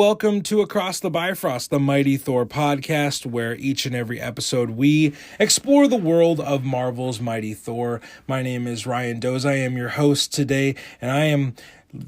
welcome to Across the Bifrost, the Mighty Thor podcast, where each and every episode we explore the world of Marvel's Mighty Thor. My name is Ryan Doze. I am your host today, and I am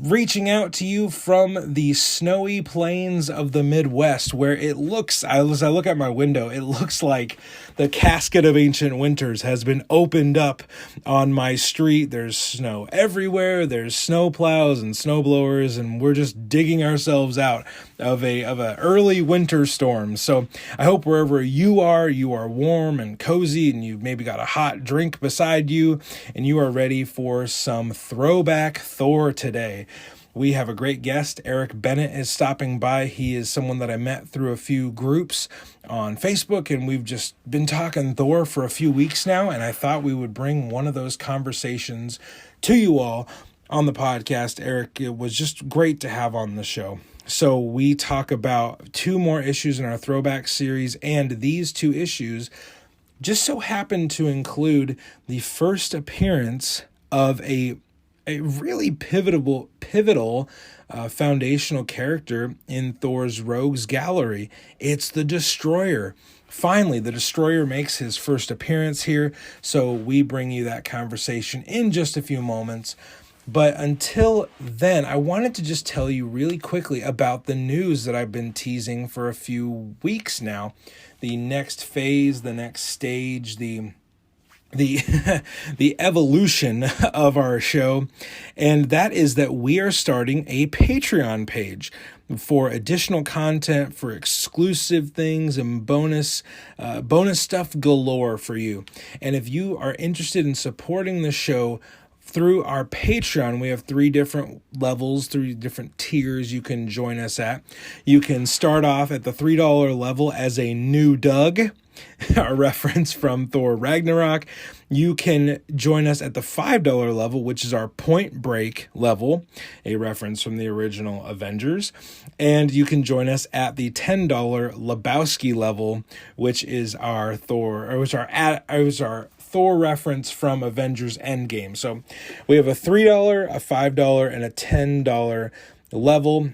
reaching out to you from the snowy plains of the Midwest, where it looks, as I look out my window, it looks like the casket of ancient winters has been opened up on my street. There's snow everywhere. There's snow plows and snow blowers, and we're just digging ourselves out of a early winter storm. So I hope wherever you are warm and cozy, and you've maybe got a hot drink beside you, and you are ready for some throwback Thor today. We have a great guest. Eric Bennett is stopping by. He is someone that I met through a few groups on Facebook, and we've just been talking Thor for a few weeks now, and I thought we would bring one of those conversations to you all on the podcast. Eric, it was just great to have on the show. So we talk about two more issues in our throwback series, and these two issues just so happen to include the first appearance of a really pivotal foundational character in Thor's Rogues Gallery. It's the Destroyer. Finally, the Destroyer makes his first appearance here, so we bring you that conversation in just a few moments. But until then, I wanted to just tell you really quickly about the news that I've been teasing for a few weeks now. The next phase, the next stage, the evolution of our show, and that is that we are starting a Patreon page for additional content, for exclusive things, and bonus stuff galore for you. And if you are interested in supporting the show through our Patreon, we have three different levels, three different tiers you can join us at. You can start off at the $3 level as a new Doug, a reference from Thor Ragnarok. You can join us at the $5 level, which is our Point Break level, a reference from the original Avengers. And you can join us at the $10 Lebowski level, which is our Thor reference from Avengers Endgame. So we have a $3, a $5, and a $10 level.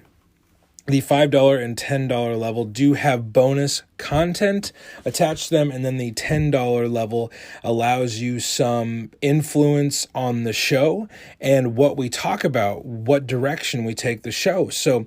The $5 and $10 level do have bonus content attached to them, and then the $10 level allows you some influence on the show and what we talk about, what direction we take the show. So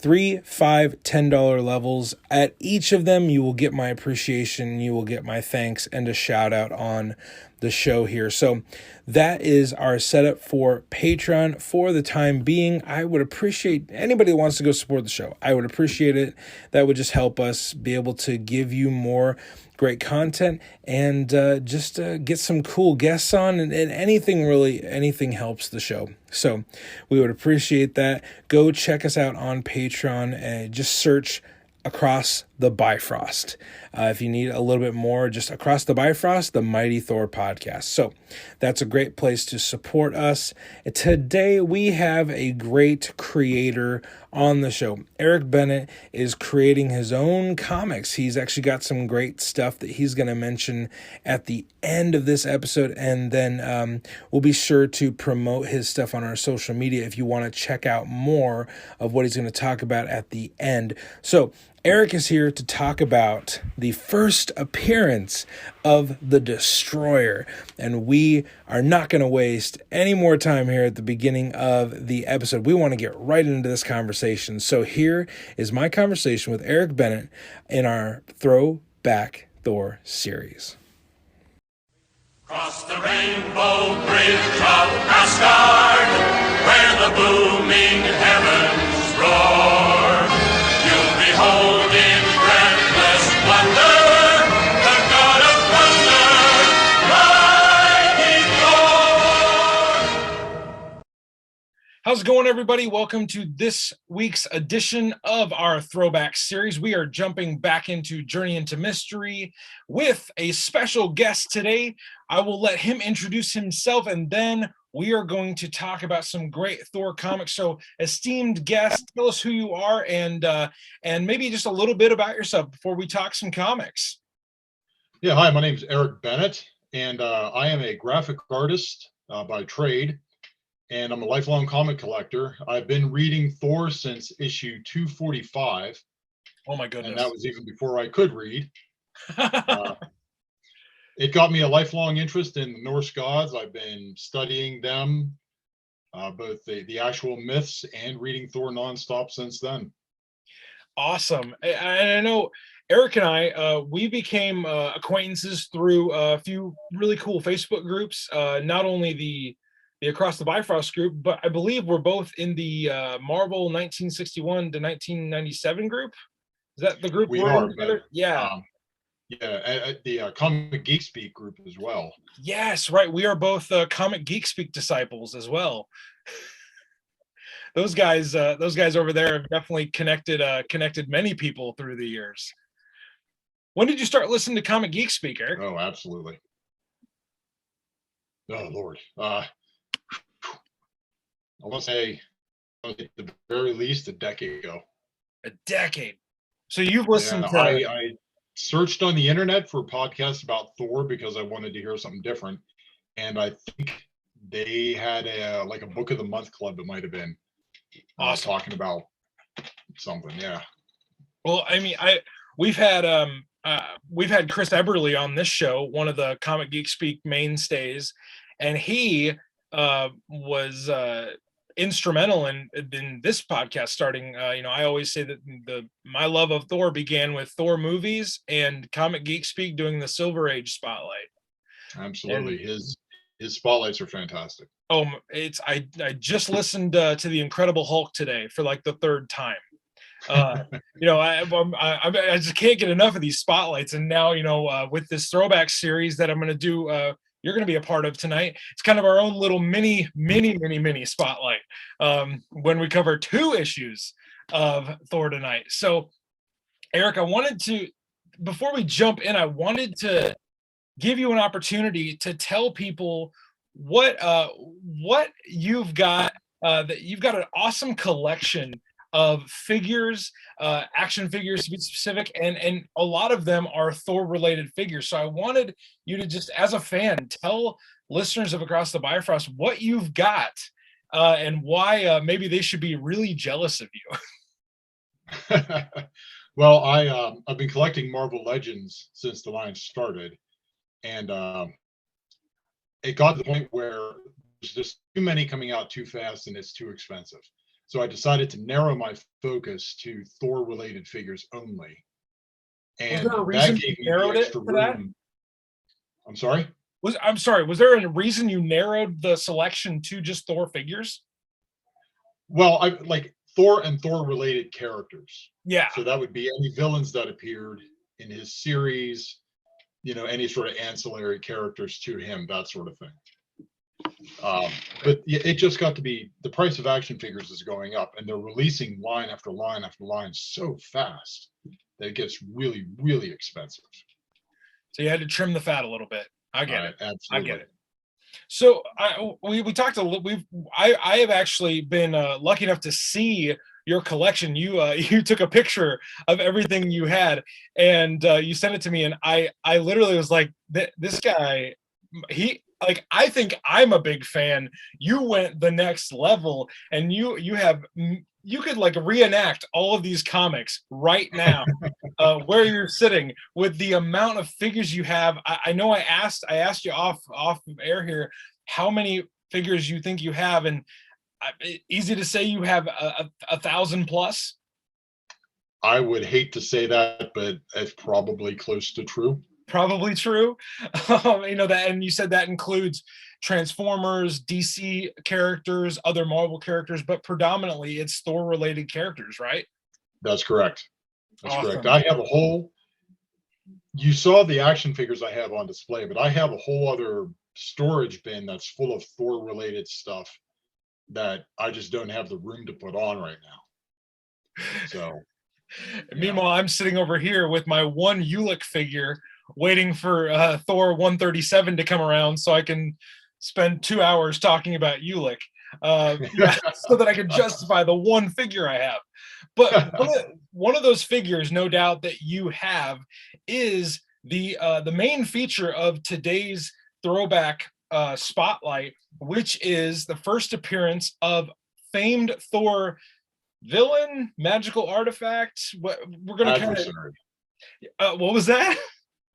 $3, $5, $10 levels. At each of them, you will get my appreciation, you will get my thanks, and a shout out on the show here. So that is our setup for Patreon for the time being. I would appreciate anybody that wants to go support the show. I would appreciate it. That would just help us be able to give you more great content and just get some cool guests on, and anything helps the show. So we would appreciate that. Go check us out on Patreon and just search Across the Bifrost. If you need a little bit more, just Across the Bifrost, the Mighty Thor podcast. So that's a great place to support us. Today we have a great creator on the show. Eric Bennett is creating his own comics. He's actually got some great stuff that he's going to mention at the end of this episode, and then we'll be sure to promote his stuff on our social media if you want to check out more of what he's going to talk about at the end. So Eric is here to talk about the first appearance of the Destroyer, and we are not going to waste any more time here at the beginning of the episode. We want to get right into this conversation. So here is my conversation with Eric Bennett in our Throwback Thor series. Cross the rainbow bridge of Asgard, where the booming heavens roar. You'll behold in breathless wonder the God of thunder, mighty Thor. How's it going, everybody? Welcome to this week's edition of our Throwback series. We are jumping back into Journey into Mystery with a special guest today. I will let him introduce himself, and then we are going to talk about some great Thor comics. So, esteemed guest, tell us who you are and maybe just a little bit about yourself before we talk some comics. Yeah, hi, my name is Eric Bennett, and I am a graphic artist by trade. and I'm a lifelong comic collector. I've been reading Thor since issue 245, Oh my and that goodness. was even before I could read. It got me a lifelong interest in the Norse gods. I've been studying them, both the actual myths and reading Thor nonstop since then. Awesome. And I know Eric and I, we became acquaintances through a few really cool Facebook groups. Not only the Across the Bifrost group, but I believe we're both in the Marvel 1961 to 1997 group. Is that the group We we're in are, but together? Yeah. the Comic Geek Speak group as well. Yes, right. We are both Comic Geek Speak disciples as well. Those guys over there have definitely connected many people through the years. When did you start listening to Comic Geek Speak, Eric? Oh, absolutely. Oh, Lord. I want to say at the very least a decade ago. A decade. So you've listened Yeah, to I searched on the internet for podcasts about Thor because I wanted to hear something different, and I think they had a book of the month club. It might have been awesome. talking about something. Yeah. Well, I mean, we've had Chris Eberly on this show, one of the Comic Geek Speak mainstays, and he was instrumental in this podcast starting. I always say that my love of Thor began with Thor movies and Comic Geek Speak doing the Silver Age spotlight. Absolutely. And his spotlights are fantastic. Oh, I just listened to the Incredible Hulk today for like the third time. I just can't get enough of these spotlights, and now with this throwback series that I'm going to do, you're going to be a part of tonight. It's kind of our own little mini spotlight when we cover 2 issues of Thor tonight. So, Eric, before we jump in, I wanted to give you an opportunity to tell people what you've got. That you've got an awesome collection of figures, action figures to be specific, and a lot of them are Thor related figures. So I wanted you to just, as a fan, tell listeners of Across the Bifrost what you've got and why maybe they should be really jealous of you. Well, I've been collecting Marvel Legends since the line started, and it got to the point where there's just too many coming out too fast and it's too expensive. So I decided to narrow my focus to Thor-related figures only, and that gave me the extra room. I'm sorry? Was there a reason you narrowed the selection to just Thor figures? Well, I like Thor and Thor-related characters. Yeah. So that would be any villains that appeared in his series, any sort of ancillary characters to him, that sort of thing. But it just got to be, the price of action figures is going up, and they're releasing line after line after line so fast that it gets really, really expensive. So you had to trim the fat a little bit. I get it. Absolutely. I get it. So we talked a little. I have actually been lucky enough to see your collection. You took a picture of everything you had, and you sent it to me, and I literally was like, this guy, I think I'm a big fan. You went the next level, and you could like reenact all of these comics right now, where you're sitting with the amount of figures you have. I know I asked you off air here how many figures you think you have, and easy to say you have 1,000 plus. I would hate to say that, but it's probably close to true. Probably true. That, and you said that includes Transformers, DC characters, other Marvel characters, but predominantly it's Thor related characters, right? That's correct. That's awesome. Correct. I have you saw the action figures I have on display, but I have a whole other storage bin that's full of Thor related stuff that I just don't have the room to put on right now. So meanwhile, I'm sitting over here with my one Ulick figure waiting for Thor 137 to come around so I can spend 2 hours talking about Ulick so that I can justify the one figure I have. But one of those figures, no doubt, that you have is the main feature of today's throwback spotlight, which is the first appearance of famed Thor villain, magical artifact. We're gonna kind of Adversary. what was that?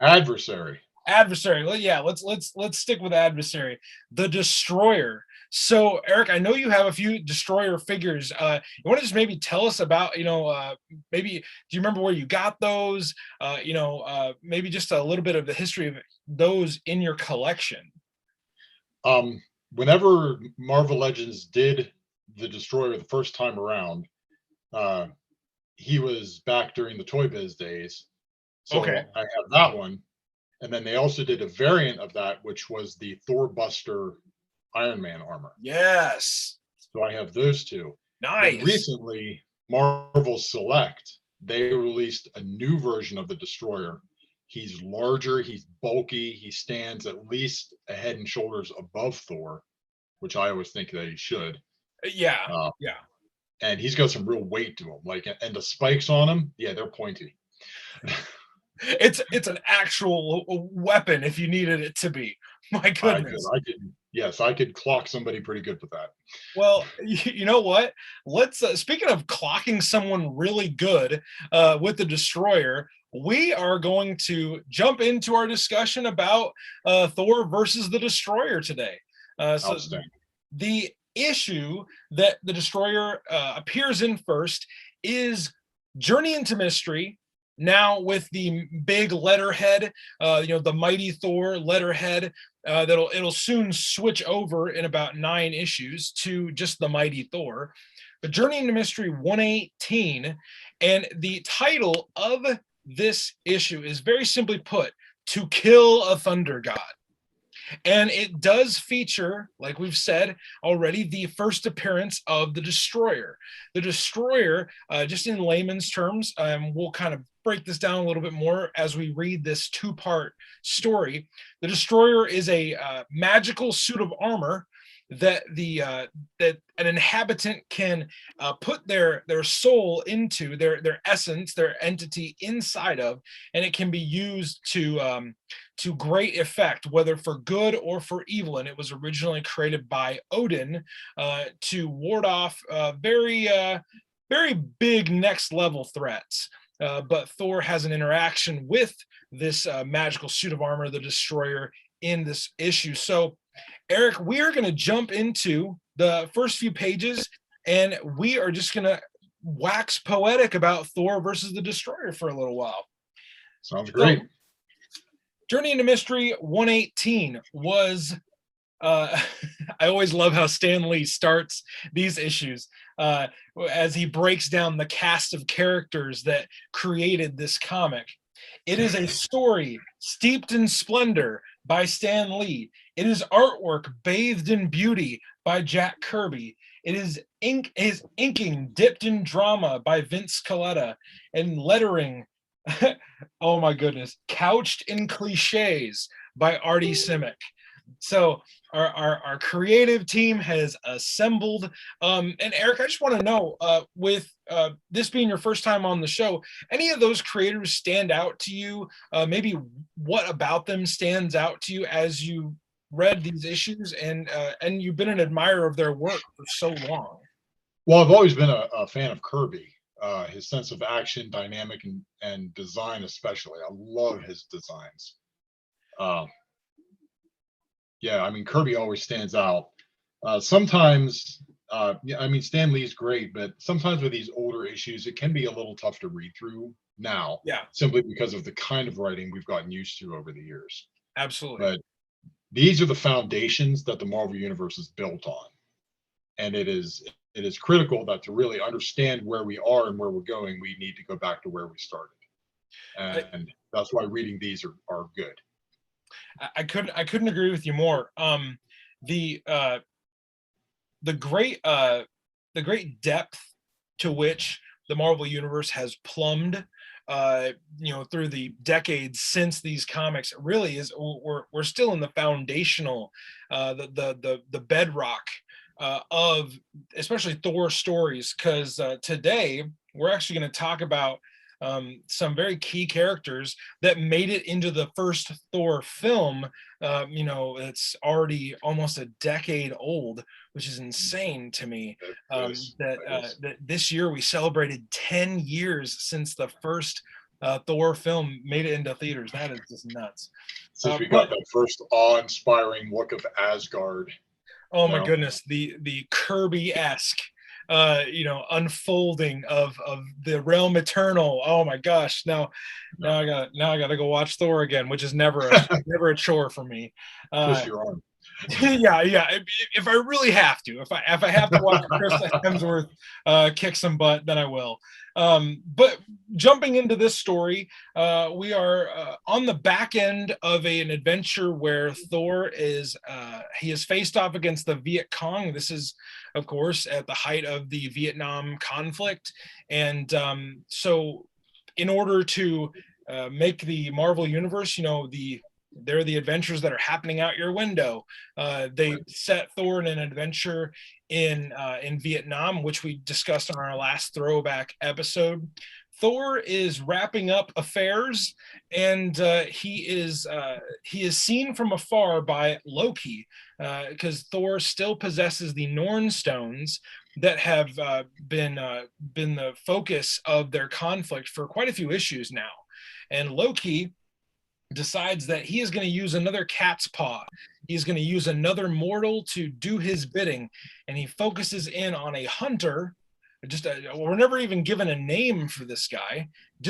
Adversary. Adversary. Well, yeah, let's stick with adversary. The Destroyer. So, Eric, I know you have a few Destroyer figures. You want to just maybe tell us about, maybe do you remember where you got those? Maybe just a little bit of the history of those in your collection. Whenever Marvel Legends did the Destroyer the first time around, he was back during the Toy Biz days. So Okay. I have that one. And then they also did a variant of that, which was the Thor Buster Iron Man armor. Yes. So I have those two. Nice. Then recently, Marvel Select, they released a new version of the Destroyer. He's larger, he's bulky, he stands at least a head and shoulders above Thor, which I always think that he should. Yeah. Yeah. And he's got some real weight to him. And the spikes on him, yeah, they're pointy. It's an actual weapon if you needed it to be. My goodness. I could clock somebody pretty good with that. Well, you know what? Let's speaking of clocking someone really good with the Destroyer, we are going to jump into our discussion about Thor versus the Destroyer today. So the issue that the Destroyer appears in first is Journey into Mystery. Now with the big letterhead, the Mighty Thor letterhead, it'll soon switch over in about 9 issues to just the Mighty Thor. But Journey into Mystery 118, and the title of this issue is very simply put, To Kill a Thunder God. And it does feature, like we've said already, the first appearance of the Destroyer. The Destroyer, just in layman's terms, we'll kind of break this down a little bit more as we read this 2-part story. The Destroyer is a magical suit of armor that that an inhabitant can put their soul into, their essence, their entity inside of, and it can be used to great effect, whether for good or for evil. And it was originally created by Odin to ward off very big next level threats. But Thor has an interaction with this magical suit of armor, the Destroyer, in this issue. So, Eric, we are going to jump into the first few pages, and we are just going to wax poetic about Thor versus the Destroyer for a little while. Sounds great. So, Journey into Mystery 118 was, I always love how Stan Lee starts these issues as he breaks down the cast of characters that created this comic. It is a story steeped in splendor by Stan Lee. It is artwork bathed in beauty by Jack Kirby. It is inking dipped in drama by Vince Colletta, and lettering, oh my goodness, couched in cliches by Artie Simic. So our creative team has assembled. And Eric, I just want to know, with this being your first time on the show, any of those creators stand out to you? Maybe what about them stands out to you as you read these issues, and you've been an admirer of their work for so long? Well, I've always been a fan of Kirby. His sense of action, dynamic, and design especially. I love his designs. Yeah, I mean, Kirby always stands out. Sometimes, Stan Lee's great, but sometimes with these older issues, it can be a little tough to read through now. Yeah, simply because of the kind of writing we've gotten used to over the years. absolutely. But these are the foundations that the Marvel Universe is built on. And it is critical that to really understand where we are and where we're going, we need to go back to where we started. And that's why reading these are good. I couldn't agree with you more. The great depth to which the Marvel Universe has plumbed, through the decades since these comics, really is, we're still in the foundational, the bedrock of especially Thor stories, because today we're actually going to talk about some very key characters that made it into the first Thor film. It's already almost a decade old, which is insane to me. That this year we celebrated 10 years since the first Thor film made it into theaters. That is just nuts. Since we got But that first awe-inspiring look of Asgard. oh my goodness, the Kirby-esque unfolding of the realm eternal. Oh my gosh. Now I gotta go watch Thor again, which is never a chore for me. Twist your arm. Yeah. If I really have to, if I have to watch Chris Hemsworth kick some butt, then I will. But jumping into this story, we are on the back end of an adventure where Thor is he is faced off against the Viet Cong. This is, of course, at the height of the Vietnam conflict, and so in order to make the Marvel universe, they're the adventures that are happening out your window. They set Thor in an adventure in Vietnam, which we discussed on our last throwback episode. Thor is wrapping up affairs, and he is seen from afar by Loki, because Thor still possesses the Norn stones that have been the focus of their conflict for quite a few issues now. And Loki decides that he is going to use another cat's paw. He's going to use another mortal to do his bidding, and he focuses in on a hunter. We're never even given a name for this guy.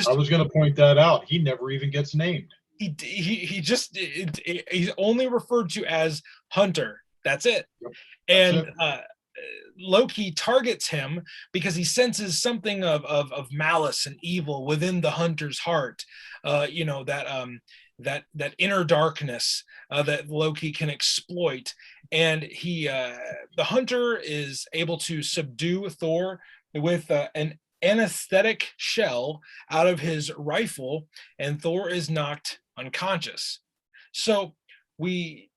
I was going to point that out. He never even gets named. He's only referred to as Hunter. That's it. Yep, and Loki targets him because he senses something of malice and evil within the hunter's heart. That inner darkness that Loki can exploit, and the hunter is able to subdue Thor with an anesthetic shell out of his rifle, and Thor is knocked unconscious. So we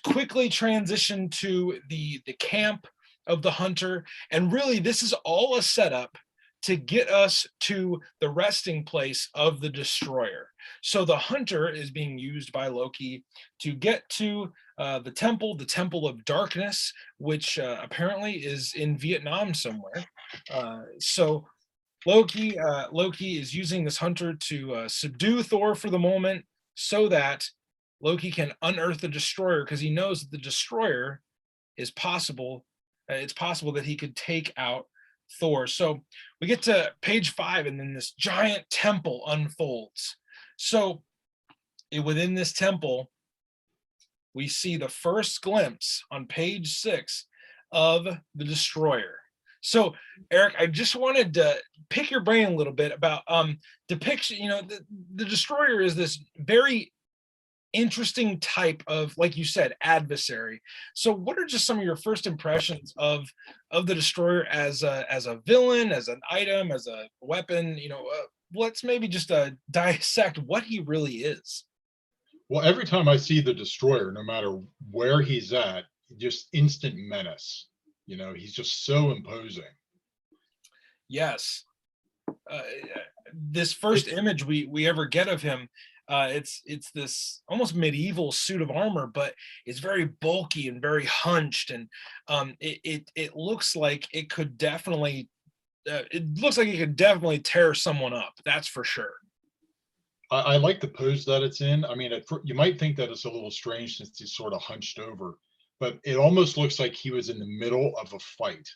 quickly transition to the camp of the hunter, and really this is all a setup to get us to the resting place of the destroyer. So the hunter is being used by Loki to get to the temple of darkness, which apparently is in Vietnam somewhere. So Loki is using this hunter to subdue Thor for the moment, so that Loki can unearth the destroyer, because he knows that the destroyer is possible. It's possible that he could take out Thor. So we get to page 5, and then this giant temple unfolds. So within this temple, we see the first glimpse on page 6 of the destroyer. So Eric, I just wanted to pick your brain a little bit about depiction. The destroyer is this very interesting type of, like you said, adversary. So what are just some of your first impressions of the destroyer as a villain, as an item, as a weapon? Let's maybe just dissect what he really is. Well, every time I see the destroyer, no matter where he's at, just instant menace. He's just so imposing. Yes. This first image we ever get of him, it's this almost medieval suit of armor, but it's very bulky and very hunched, and it looks like it could definitely tear someone up. That's for sure. I like the pose that it's in. I mean, you might think that it's a little strange since he's sort of hunched over, but it almost looks like he was in the middle of a fight,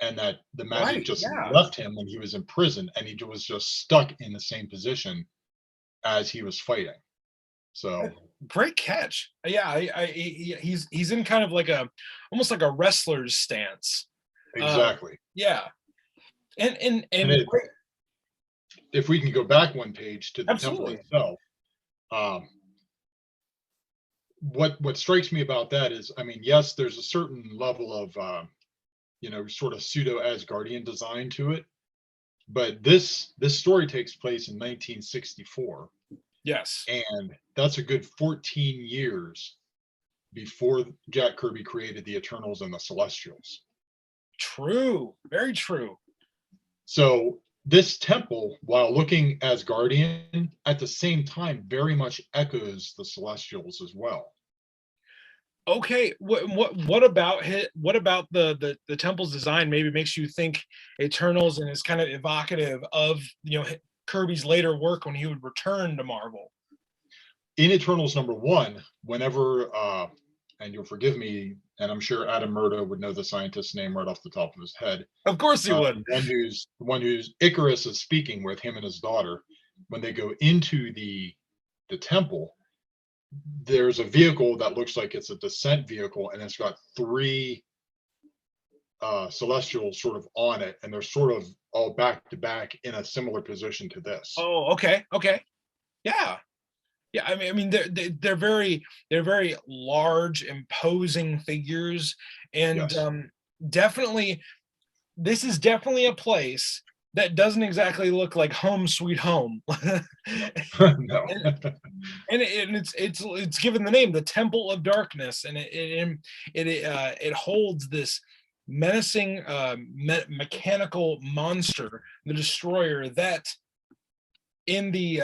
and that the magic left him when he was in prison, and he was just stuck in the same position as he was fighting. So great catch. Yeah, he's in kind of like almost like a wrestler's stance. Exactly. Yeah. And if we can go back one page to the Absolutely. temple itself, what strikes me about that is, I mean, yes, there's a certain level of sort of pseudo Asgardian design to it, but this story takes place in 1964. Yes. And that's a good 14 years before Jack Kirby created the Eternals and the Celestials. True. Very true. So this temple, while looking as guardian, at the same time very much echoes the Celestials as well. Okay, what about what about the temple's design maybe makes you think Eternals and is kind of evocative of Kirby's later work when he would return to Marvel? In Eternals #1, whenever and you'll forgive me, and I'm sure Adam Murdo would know the scientist's name right off the top of his head. Of course he would. The one who's Icarus is speaking with, him and his daughter, when they go into the temple, there's a vehicle that looks like it's a descent vehicle, and it's got three celestials sort of on it, and they're sort of all back to back in a similar position to this. Oh, okay, yeah. Yeah, I mean, they're very large, imposing figures, and Yes. definitely, this is definitely a place that doesn't exactly look like home sweet home. No. And it's given the name the Temple of Darkness, and it holds this menacing mechanical monster, the Destroyer, that in the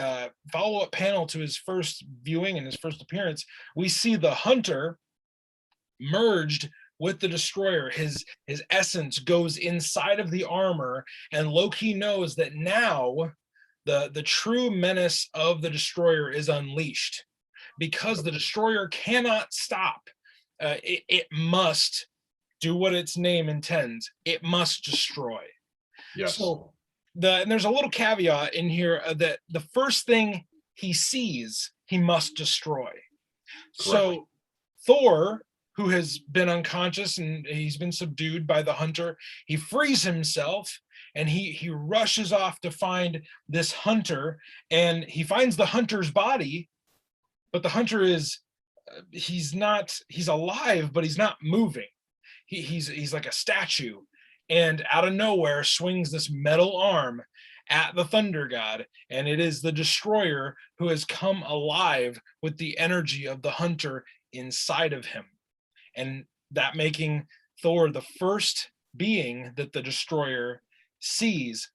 follow-up panel to his first viewing and his first appearance, we see the Hunter merged with the Destroyer. His essence goes inside of the armor, and Loki knows that now the true menace of the Destroyer is unleashed, because the Destroyer cannot stop. It must do what its name intends. It must destroy. Yes. So and there's a little caveat in here that the first thing he sees, he must destroy. So Thor, who has been unconscious and he's been subdued by the Hunter, he frees himself and he rushes off to find this Hunter, and he finds the Hunter's body, but the Hunter is he's alive, but he's not moving. He's like a statue, and out of nowhere swings this metal arm at the Thunder God, and it is the Destroyer who has come alive with the energy of the Hunter inside of him, and that making Thor the first being that the Destroyer sees.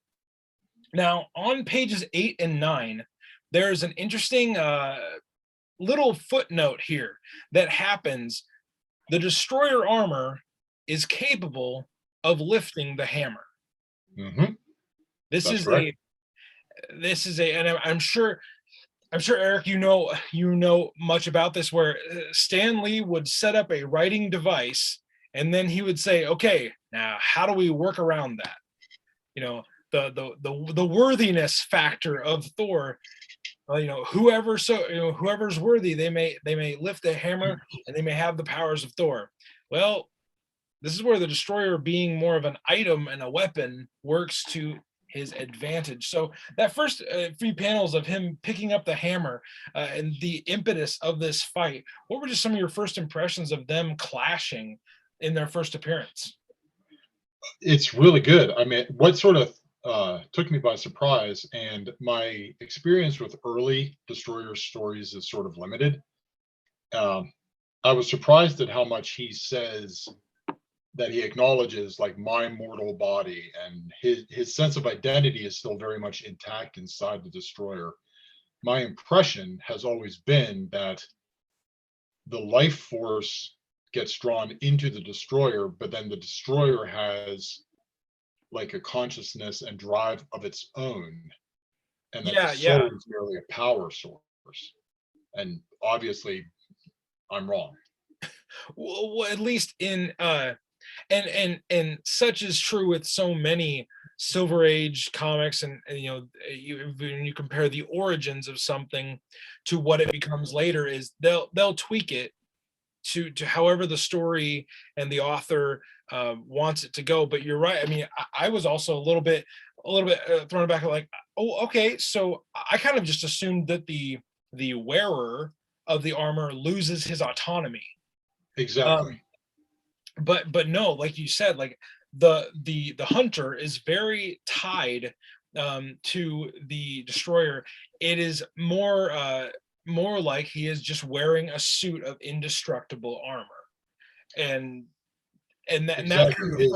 Now, on pages 8 and 9, there's an interesting little footnote here that happens. The Destroyer armor is capable of lifting the hammer. Mm-hmm. This is a, and I'm sure Eric, you know much about this, where Stan Lee would set up a writing device, and then he would say, okay, now how do we work around that? The worthiness factor of Thor. Whoever's worthy, they may lift the hammer, and they may have the powers of Thor. Well, this is where the Destroyer, being more of an item and a weapon, works to his advantage. So that first few panels of him picking up the hammer and the impetus of this fight, what were just some of your first impressions of them clashing in their first appearance? It's really good. I mean, what sort of took me by surprise, and my experience with early Destroyer stories is sort of limited. I was surprised at how much he says that he acknowledges, like, my mortal body, and his sense of identity is still very much intact inside the Destroyer. My impression has always been that the life force gets drawn into the Destroyer, but then the Destroyer has like a consciousness and drive of its own, and that the soul is merely a power source. And obviously, I'm wrong. Well, at least in and such is true with so many Silver Age comics, and when you compare the origins of something to what it becomes later, is they'll tweak it to however the story and the author wants it to go. But you're right. I mean, I was also a little bit thrown back, like, oh, okay, so I kind of just assumed that the wearer of the armor loses his autonomy. Exactly. But no, like you said, like the Hunter is very tied to the Destroyer. It is more like he is just wearing a suit of indestructible armor, and Exactly.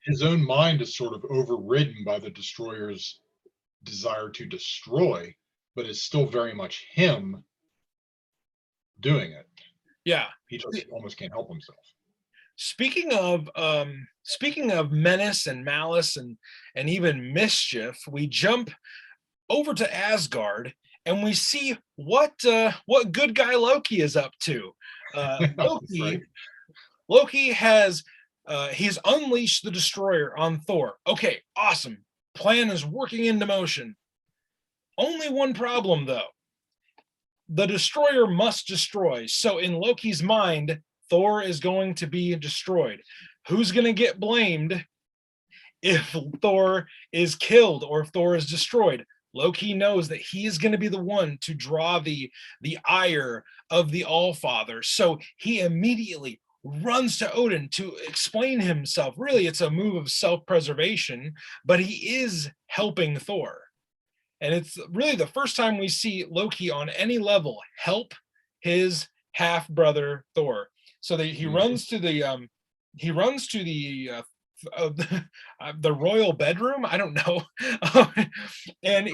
His own mind is sort of overridden by the Destroyer's desire to destroy, but it's still very much him doing it. Yeah. He just almost can't help himself. Speaking of menace and malice and even mischief, we jump over to Asgard and we see what good guy Loki is up to. Right. Loki has he's unleashed the destroyer on Thor. Okay, awesome. Plan is working into motion. Only one problem though. The destroyer must destroy. So in Loki's mind, Thor is going to be destroyed. Who's going to get blamed if Thor is killed or if Thor is destroyed? Loki knows that he is going to be the one to draw the ire of the Allfather. So he immediately runs to Odin to explain himself. Really, it's a move of self-preservation, but he is helping Thor. And it's really the first time we see Loki on any level help his half brother Thor. So that he runs to the the royal bedroom. I don't know, and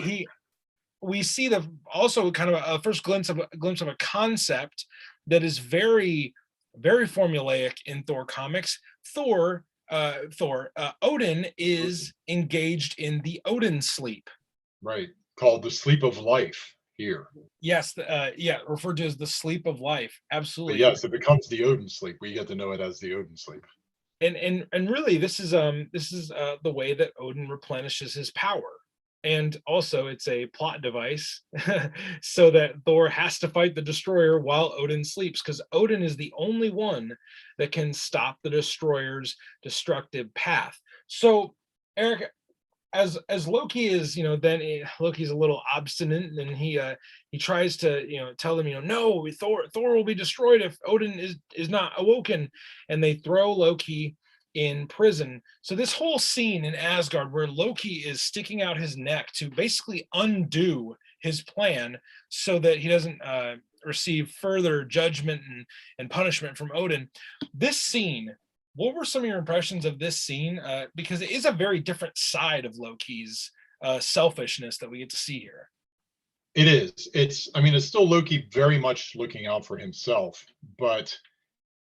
we see the also kind of a first glimpse of a concept that is very very formulaic in Thor comics. Odin is engaged in the Odin sleep. Right. Called the sleep of life here. Yes, referred to as the sleep of life. Absolutely. But yes, it becomes the Odin sleep. We get to know it as the Odin sleep. And really, this is the way that Odin replenishes his power. And also, it's a plot device so that Thor has to fight the destroyer while Odin sleeps, because Odin is the only one that can stop the destroyer's destructive path. So, Eric, as Loki is, Loki's a little obstinate, and he tries to, tell them, no, Thor will be destroyed if Odin is not awoken, and they throw Loki in prison. So this whole scene in Asgard where Loki is sticking out his neck to basically undo his plan so that he doesn't receive further judgment and punishment from Odin. This scene, what were some of your impressions of this scene? Because it is a very different side of Loki's selfishness that we get to see here. It is. It's still Loki very much looking out for himself, but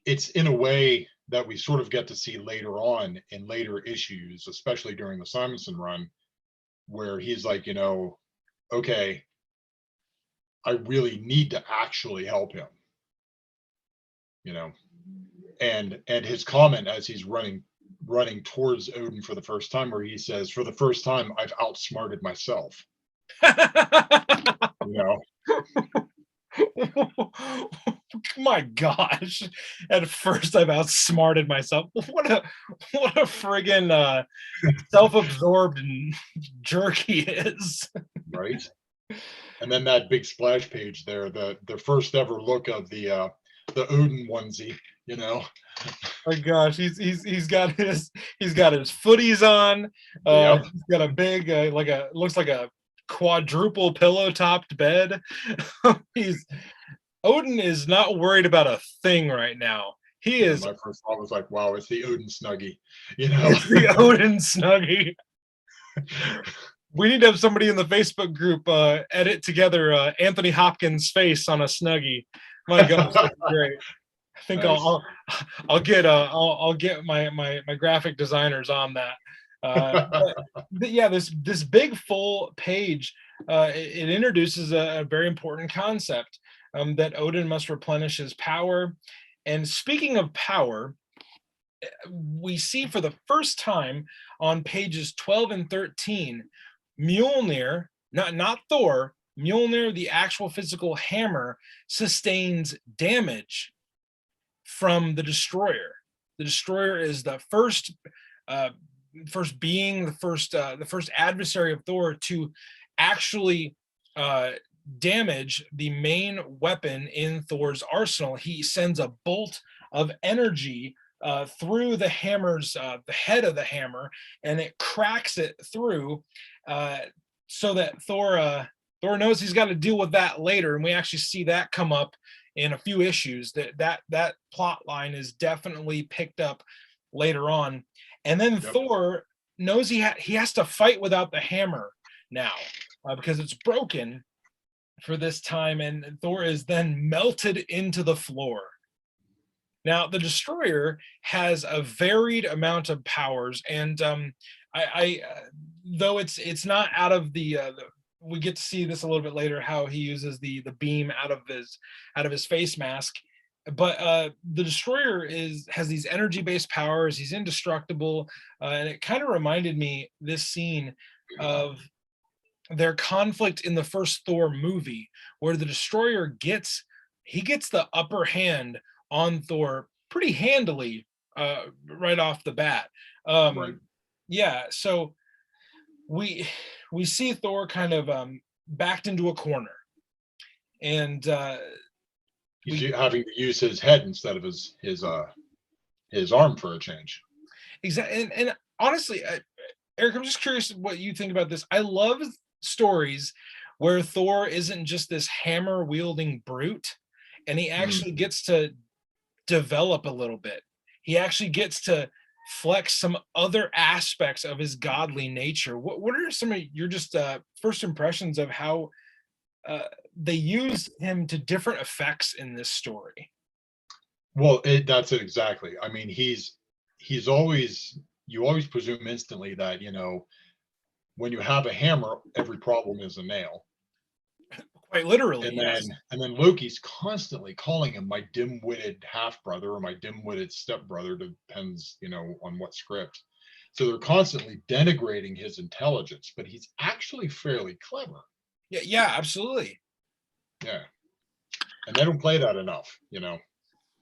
it's in a way that we sort of get to see later on in later issues, especially during the Simonson run, where he's like, okay, I really need to actually help him, and his comment as he's running towards Odin for the first time, where he says, for the first time, I've outsmarted myself. My gosh, at first I've outsmarted myself. What a friggin' self-absorbed jerk he is. Right. And then that big splash page there, the first ever look of the Odin onesie, My gosh, he's got his footies on. Yep. He's got a big looks like a quadruple pillow topped bed. Odin is not worried about a thing right now. He is. My first thought was like, wow, it's the Odin Snuggie. It's the Odin Snuggie. We need to have somebody in the Facebook group edit together Anthony Hopkins' face on a Snuggie. My gosh, that's great. I think nice. I'll get my graphic designers on that. But yeah, this big full page it introduces a very important concept. That Odin must replenish his power. And speaking of power, we see for the first time on pages 12 and 13, Mjolnir, not Thor, Mjolnir, the actual physical hammer, sustains damage from the destroyer. The destroyer is the first being, the first adversary of Thor to actually damage the main weapon in Thor's arsenal. He sends a bolt of energy through the hammer's the head of the hammer, and it cracks it through, so that Thor knows he's got to deal with that later. And we actually see that come up in a few issues. That plot line is definitely picked up later on. And then Thor knows he has to fight without the hammer now, because it's broken for this time, and Thor is then melted into the floor. Now, the destroyer has a varied amount of powers, and though it's not out of the we get to see this a little bit later how he uses the beam out of his face mask, but the destroyer is has these energy based powers. He's indestructible, and it kind of reminded me this scene of their conflict in the first Thor movie, where the destroyer gets the upper hand on Thor pretty handily right off the bat. Right. Yeah, so we we see Thor kind of backed into a corner, and He's we having to use his head instead of his arm for a change. exactly, and honestly, Eric, I'm just curious what you think about this. I love stories where Thor isn't just this hammer wielding brute, and he Mm. actually gets to develop a little bit. He actually gets to flex some other aspects of his godly nature. What are some of your just first impressions of how uh, they use him to different effects in this story? Well, that's it exactly. I mean, he's always you always presume instantly that when you have a hammer, every problem is a nail. Quite literally, And yes. then Loki's constantly calling him my dim-witted half brother or my dim-witted stepbrother, depends, on what script. So they're constantly denigrating his intelligence, but he's actually fairly clever. Yeah, yeah, absolutely. Yeah. And they don't play that enough.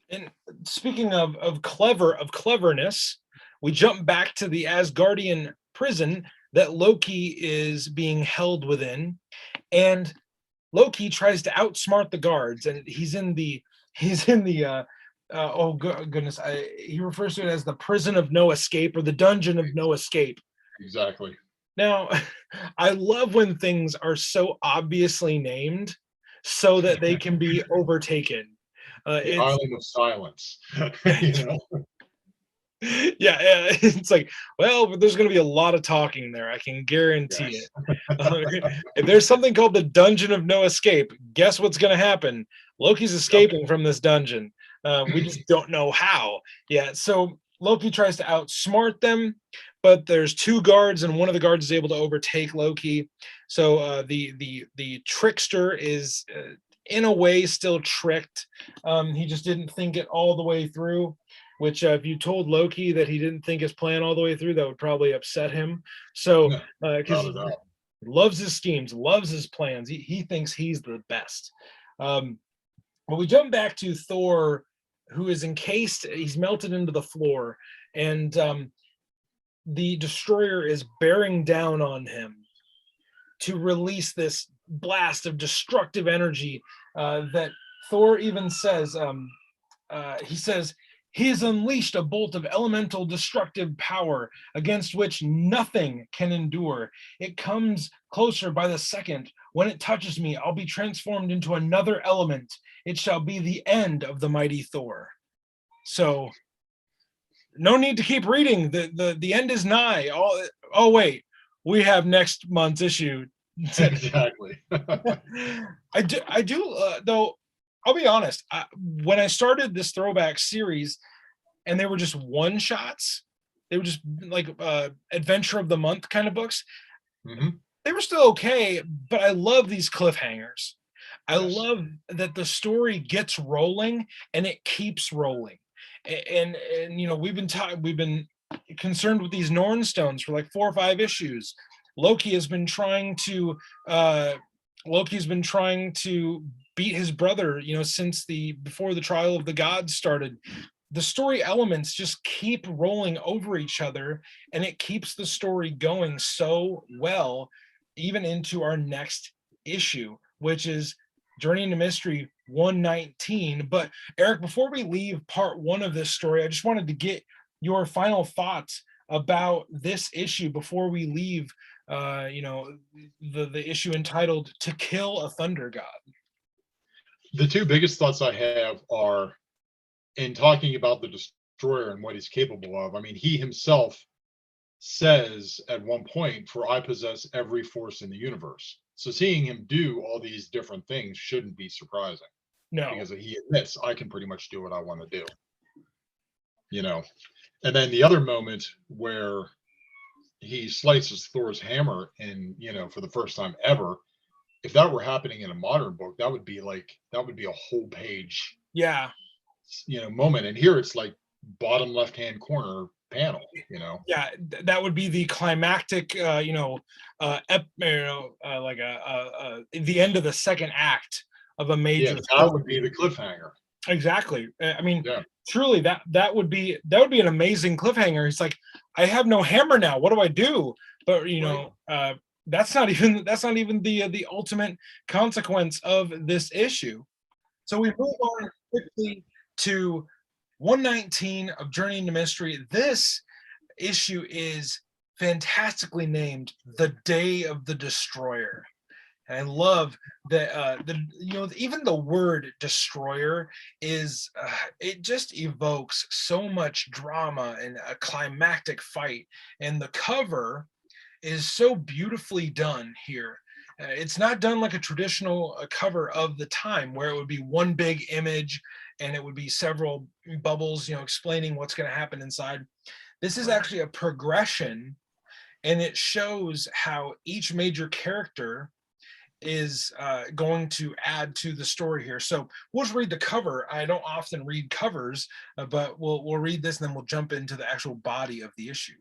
And speaking of cleverness, we jump back to the Asgardian prison that Loki is being held within, and Loki tries to outsmart the guards, and he's in the goodness, he refers to it as the prison of no escape or the dungeon of no escape. Exactly. Now, I love when things are so obviously named so that they can be overtaken. The It's island of silence. yeah, yeah, it's like, well, but there's going to be a lot of talking there. I can guarantee Yes. it. If there's something called the Dungeon of No Escape, guess what's going to happen? Loki's Yep. escaping from this dungeon. We just don't know how. Yeah, so Loki tries to outsmart them, but there's two guards, and one of the guards is able to overtake Loki. So the trickster is in a way still tricked. He just didn't think it all the way through, which if you told Loki that he didn't think his plan all the way through, that would probably upset him. So, because Without a doubt. he loves his schemes, loves his plans, he thinks he's the best. But we jump back to Thor, who is encased, he's melted into the floor, and the destroyer is bearing down on him to release this blast of destructive energy that Thor even says, he says, he has unleashed a bolt of elemental destructive power against which nothing can endure. It comes closer by the second. When it touches me, I'll be transformed into another element. It shall be the end of the mighty Thor. So, no need to keep reading. The end is nigh. Oh wait, we have next month's issue. Exactly. I do though. I'll be honest. When I started this throwback series, and they were just one shots, they were just like adventure of the month kind of books. Hmm. They were still okay, but I love these cliffhangers. I Yes. love that the story gets rolling and it keeps rolling. And we've been concerned with these Norn stones for like 4 or 5 issues. Loki has been trying to uh, Loki's been trying to beat his brother, since the before the trial of the gods started. The story elements just keep rolling over each other, and it keeps the story going so well, even into our next issue, which is Journey into Mystery 119. But Eric, before we leave part one of this story, I just wanted to get your final thoughts about this issue before we leave the issue entitled "To Kill a Thunder God." The two biggest thoughts I have are in talking about the destroyer and what he's capable of. I mean, he himself says at one point, "For I possess every force in the universe." So seeing him do all these different things shouldn't be surprising, No. because he admits, I can pretty much do what I want to do. You know, and then the other moment where he slices Thor's hammer, and for the first time ever, if that were happening in a modern book, that would be a whole page, Yeah. moment. And here it's like bottom left hand corner panel. Yeah, that would be the climactic, like the end of the second act of a major Yeah, that story. would be the cliffhanger. Exactly. I mean, Yeah. truly, that would be an amazing cliffhanger. It's like, I have no hammer now. What do I do? But that's not even the ultimate consequence of this issue. So we move on quickly to 119 of Journey into Mystery. This issue is fantastically named "The Day of the Destroyer." And I love that even the word destroyer is it just evokes so much drama and a climactic fight. And the cover is so beautifully done here. It's not done like a traditional cover of the time where it would be one big image and it would be several bubbles, explaining what's going to happen inside. This is actually a progression, and it shows how each major character is going to add to the story here. So we'll just read the cover. I don't often read covers, but we'll read this and then we'll jump into the actual body of the issue.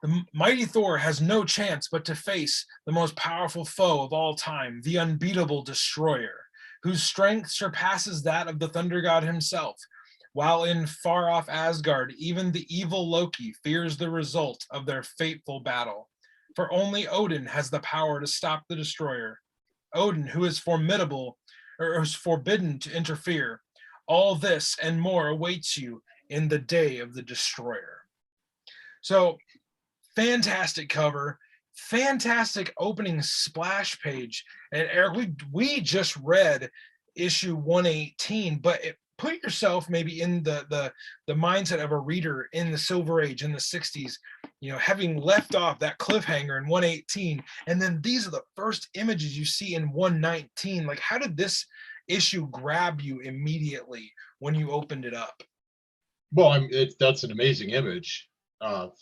The mighty Thor has no chance but to face the most powerful foe of all time, the unbeatable Destroyer, whose strength surpasses that of the Thunder God himself. While in far-off Asgard, even the evil Loki fears the result of their fateful battle. For only Odin has the power to stop the Destroyer. Odin, who is formidable, or is forbidden to interfere. All this and more awaits you in the Day of the Destroyer. So, fantastic cover, fantastic opening splash page. And Eric, we just read issue 118, but put yourself maybe in the mindset of a reader in the Silver Age in the 60s, having left off that cliffhanger in 118, and then these are the first images you see in 119. Like, how did this issue grab you immediately when you opened it up? Well, that's an amazing image.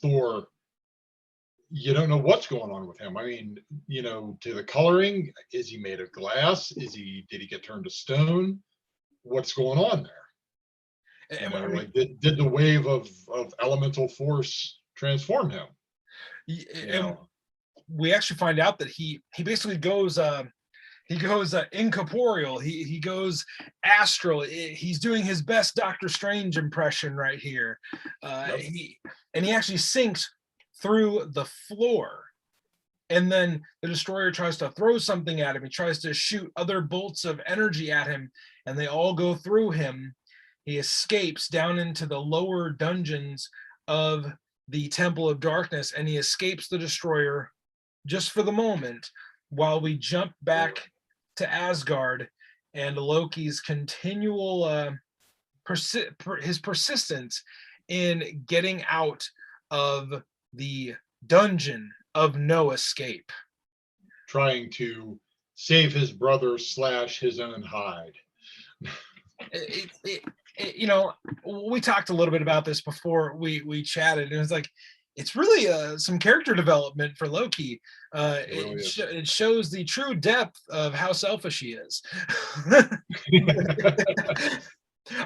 Thor, you don't know what's going on with him. I mean, to the coloring, is he made of glass? Did he get turned to stone? What's going on there? Like, did the wave of elemental force transform him? We actually find out that he basically goes incorporeal. He goes astral. He's doing his best Doctor Strange impression right here. Yep. He actually sinks through the floor, and then the Destroyer tries to throw something at him. He tries to shoot other bolts of energy at him, and they all go through him. He escapes down into the lower dungeons of the Temple of Darkness, and he escapes the Destroyer just for the moment, while we jump back to Asgard and Loki's continual his persistence in getting out of the dungeon of no escape, trying to save his brother / his own hide. We talked a little bit about this before we chatted, and it's like, it's really some character development for Loki. It shows the true depth of how selfish he is.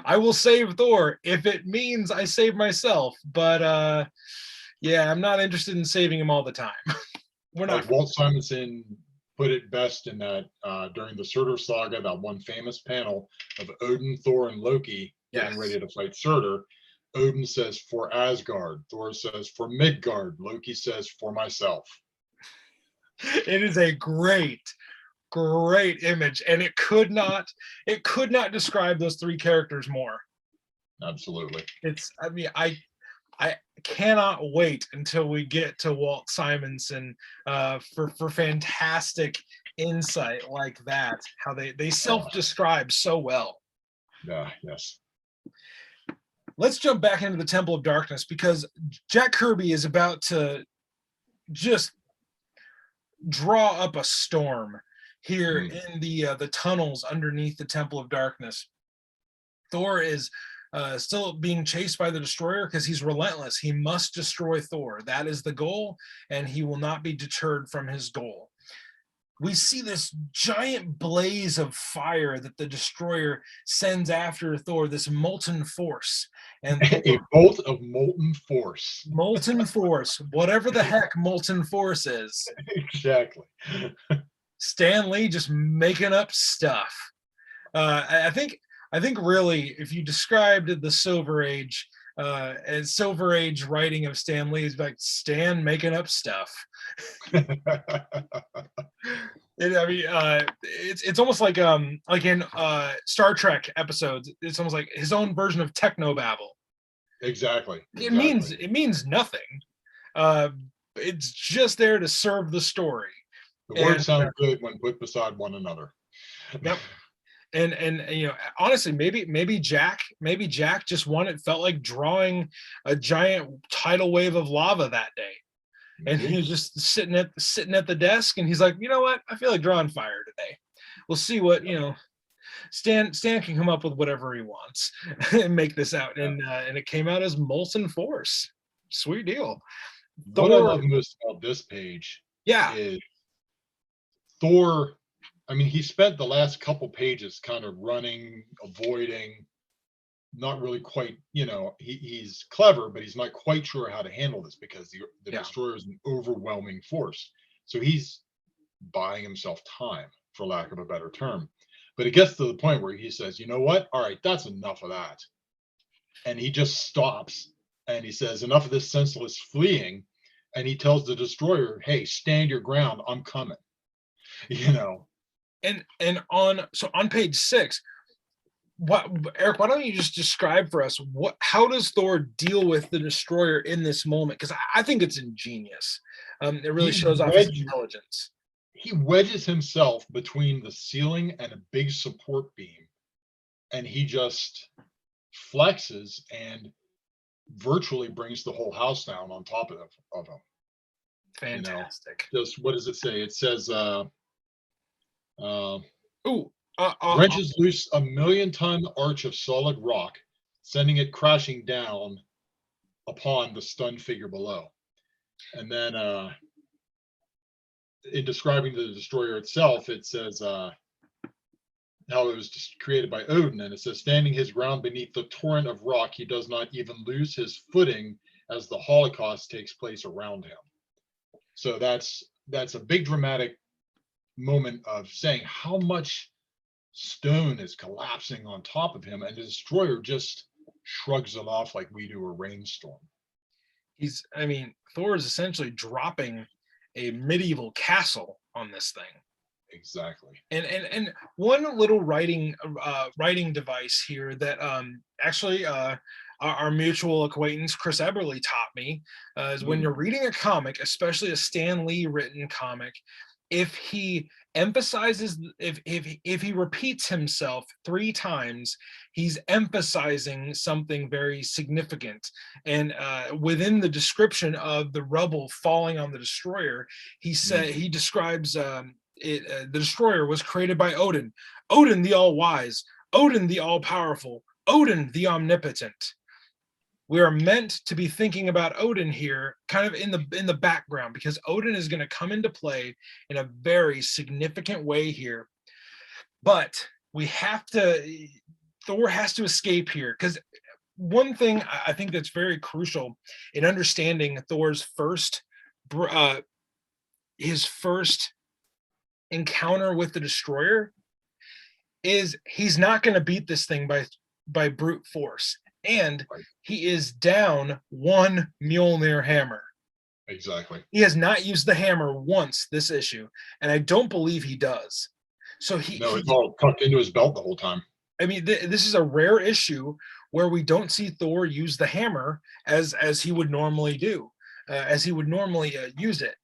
I will save Thor if it means I save myself, but I'm not interested in saving him all the time. We're not. Like Walt Simonson put it best in that during the Surtur saga, that one famous panel of Odin, Thor, and Loki getting ready to fight Surtur. Odin says, "For Asgard." Thor says, "For Midgard." Loki says, "For myself." It is a great image, and it could not describe those three characters more. Absolutely. I cannot wait until we get to Walt Simonson for fantastic insight like that. How they self-describe so well. Yeah. Yes. let's jump back into the Temple of Darkness, because Jack Kirby is about to just draw up a storm here in the tunnels underneath the Temple of Darkness. Thor is still being chased by the destroyer because he's relentless. He must destroy Thor. That is the goal, and he will not be deterred from his goal. We see this giant blaze of fire that the destroyer sends after Thor, this molten force. And a bolt of molten force. Molten force, whatever the heck molten force is. Exactly. Stan Lee just making up stuff. I think really, if you described the Silver Age as Silver Age writing of Stan Lee, it's like Stan making up stuff. It's almost like in Star Trek episodes, it's almost like his own version of technobabble. Exactly. It means nothing. It's just there to serve the story. The words sound good when put beside one another. Yep. And honestly, maybe Jack just felt like drawing a giant tidal wave of lava that day. And he was just sitting at the desk, and he's like, you know what? I feel like drawing fire today. We'll see what, Stan can come up with whatever he wants and make this out. And it came out as Molten Force. Sweet deal. What I love most about this page is Thor. I mean, he spent the last couple pages kind of running, avoiding, not really quite, he's clever, but he's not quite sure how to handle this because the destroyer is an overwhelming force. So he's buying himself time, for lack of a better term. But it gets to the point where he says, you know what? All right, that's enough of that. And he just stops and he says, enough of this senseless fleeing. And he tells the destroyer, hey, stand your ground. I'm coming. And on page 6, Eric, why don't you just describe for us how does Thor deal with the destroyer in this moment? Because I think it's ingenious. It really shows off his intelligence. He wedges himself between the ceiling and a big support beam, and he just flexes and virtually brings the whole house down on top of him. Fantastic. Just what does it say? It says wrenches loose a 1,000,000-ton arch of solid rock, sending it crashing down upon the stunned figure below. And then in describing the destroyer itself, it says how it was just created by Odin, and it says, standing his ground beneath the torrent of rock, he does not even lose his footing as the Holocaust takes place around him. So that's a big dramatic moment of saying how much stone is collapsing on top of him, and the destroyer just shrugs it off like we do a rainstorm. Thor is essentially dropping a medieval castle on this thing. Exactly. And one little writing device here that actually our mutual acquaintance Chris Eberly taught me is when you're reading a comic, especially a Stan Lee written comic, if he emphasizes, if he repeats himself 3 times, he's emphasizing something very significant. And within the description of the rubble falling on the destroyer, he describes the destroyer was created by Odin, Odin the all-wise, Odin the all-powerful, Odin the omnipotent. We are meant to be thinking about Odin here kind of in the background, because Odin is going to come into play in a very significant way here. But Thor has to escape here, because one thing I think that's very crucial in understanding Thor's first encounter with the destroyer is he's not going to beat this thing by brute force. And he is down 1 Mjolnir hammer. Exactly. He has not used the hammer once this issue, and I don't believe he does. So it's all tucked into his belt the whole time. This is a rare issue where we don't see Thor use the hammer as he would normally do, as he would normally use it.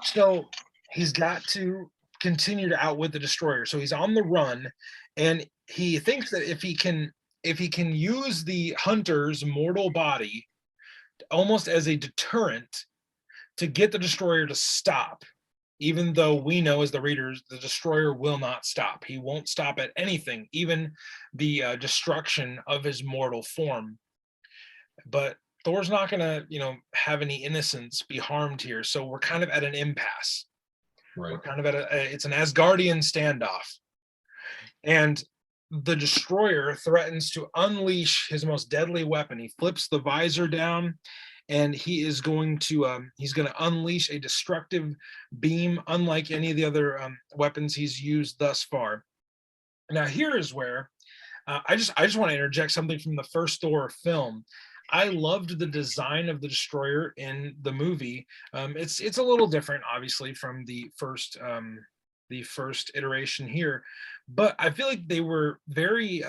So he's got to continue to outwit the destroyer. So he's on the run, and he thinks that if he can if he can use the hunter's mortal body almost as a deterrent to get the destroyer to stop, even though we know as the readers the destroyer will not stop. He won't stop at anything, even the destruction of his mortal form. But Thor's not going to, have any innocence be harmed here. So we're kind of at an impasse. Right. We're kind of at it's an Asgardian standoff. And the destroyer threatens to unleash his most deadly weapon. He flips the visor down, and he's going to unleash a destructive beam unlike any of the other weapons he's used thus far. Now here is where I just want to interject something from the first Thor film. I loved the design of the destroyer in the movie. It's a little different, obviously, from the first iteration here, but I feel like they were very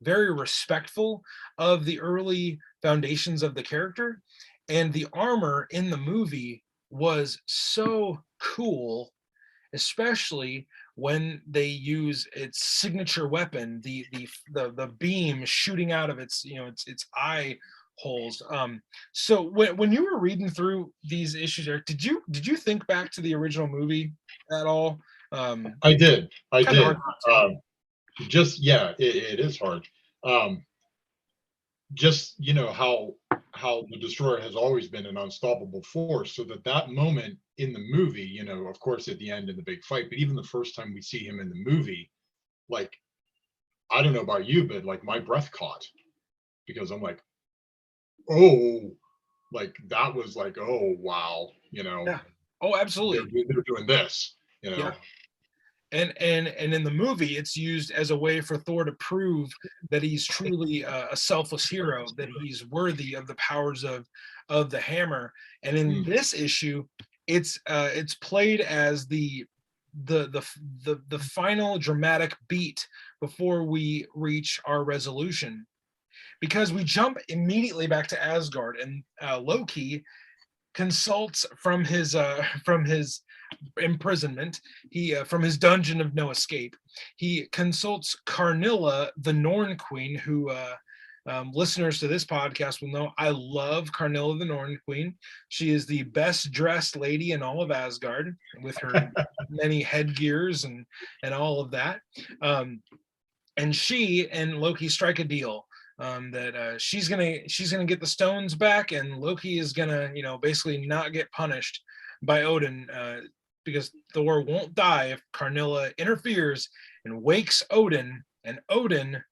very respectful of the early foundations of the character, and the armor in the movie was so cool, especially when they use its signature weapon, the beam shooting out of its its eye holes. So when you were reading through these issues, Eric, did you think back to the original movie at all? I did. I Kind of did. hard not to. Just yeah, it is hard. Um, just how the destroyer has always been an unstoppable force, so that moment in the movie, of course at the end in the big fight, but even the first time we see him in the movie, like, I don't know about you, but like my breath caught, because I'm like, oh, like that was like, oh wow, Yeah. Oh, absolutely. they're doing this, Yeah. And in the movie, it's used as a way for Thor to prove that he's truly a selfless hero, that he's worthy of the powers of the hammer. And in this issue, it's played as the final dramatic beat before we reach our resolution, because we jump immediately back to Asgard, and Loki consults from his imprisonment. He from his dungeon of no escape. He consults Karnilla, the Norn Queen, who listeners to this podcast will know I love Karnilla, the Norn Queen. She is the best dressed lady in all of Asgard, with her many headgears and all of that. And she and Loki strike a deal. That she's gonna get the stones back, and Loki is gonna basically not get punished by Odin, because Thor won't die if Karnilla interferes and wakes Odin, and Odin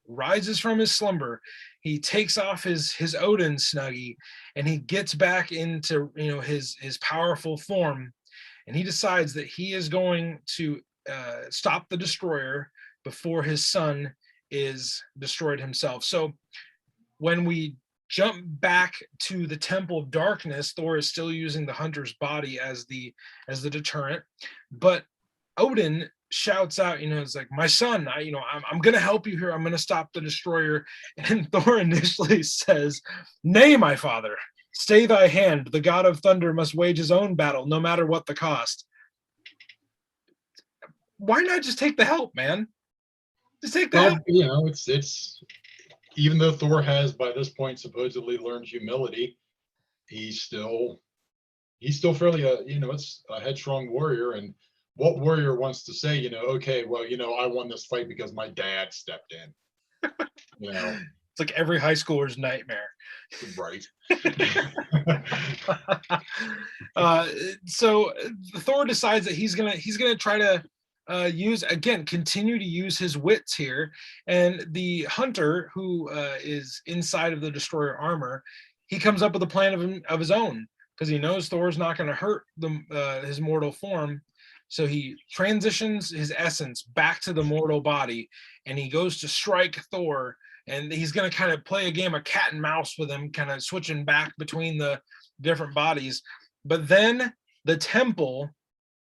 rises from his slumber. He takes off his Odin snuggie, and he gets back into his powerful form, and he decides that he is going to stop the destroyer before his son is destroyed himself. So when we jump back to the Temple of Darkness, Thor is still using the hunter's body as the deterrent, but Odin shouts out, it's like, my son, I'm going to help you here. I'm going to stop the destroyer. And Thor initially says, nay, my father, stay thy hand. The god of thunder must wage his own battle, no matter what the cost. Why not just take the help, man? Just take the help. It's even though Thor has by this point supposedly learned humility, he's still fairly it's a headstrong warrior. And what warrior wants to say, okay, well, I won this fight because my dad stepped in. It's like every high schooler's nightmare. Right. So Thor decides that he's gonna try to continue to use his wits here. And the hunter, who is inside of the destroyer armor, he comes up with a plan of his own, because he knows Thor's not going to hurt his mortal form. So he transitions his essence back to the mortal body, and he goes to strike Thor. And he's going to kind of play a game of cat and mouse with him, kind of switching back between the different bodies. But then the temple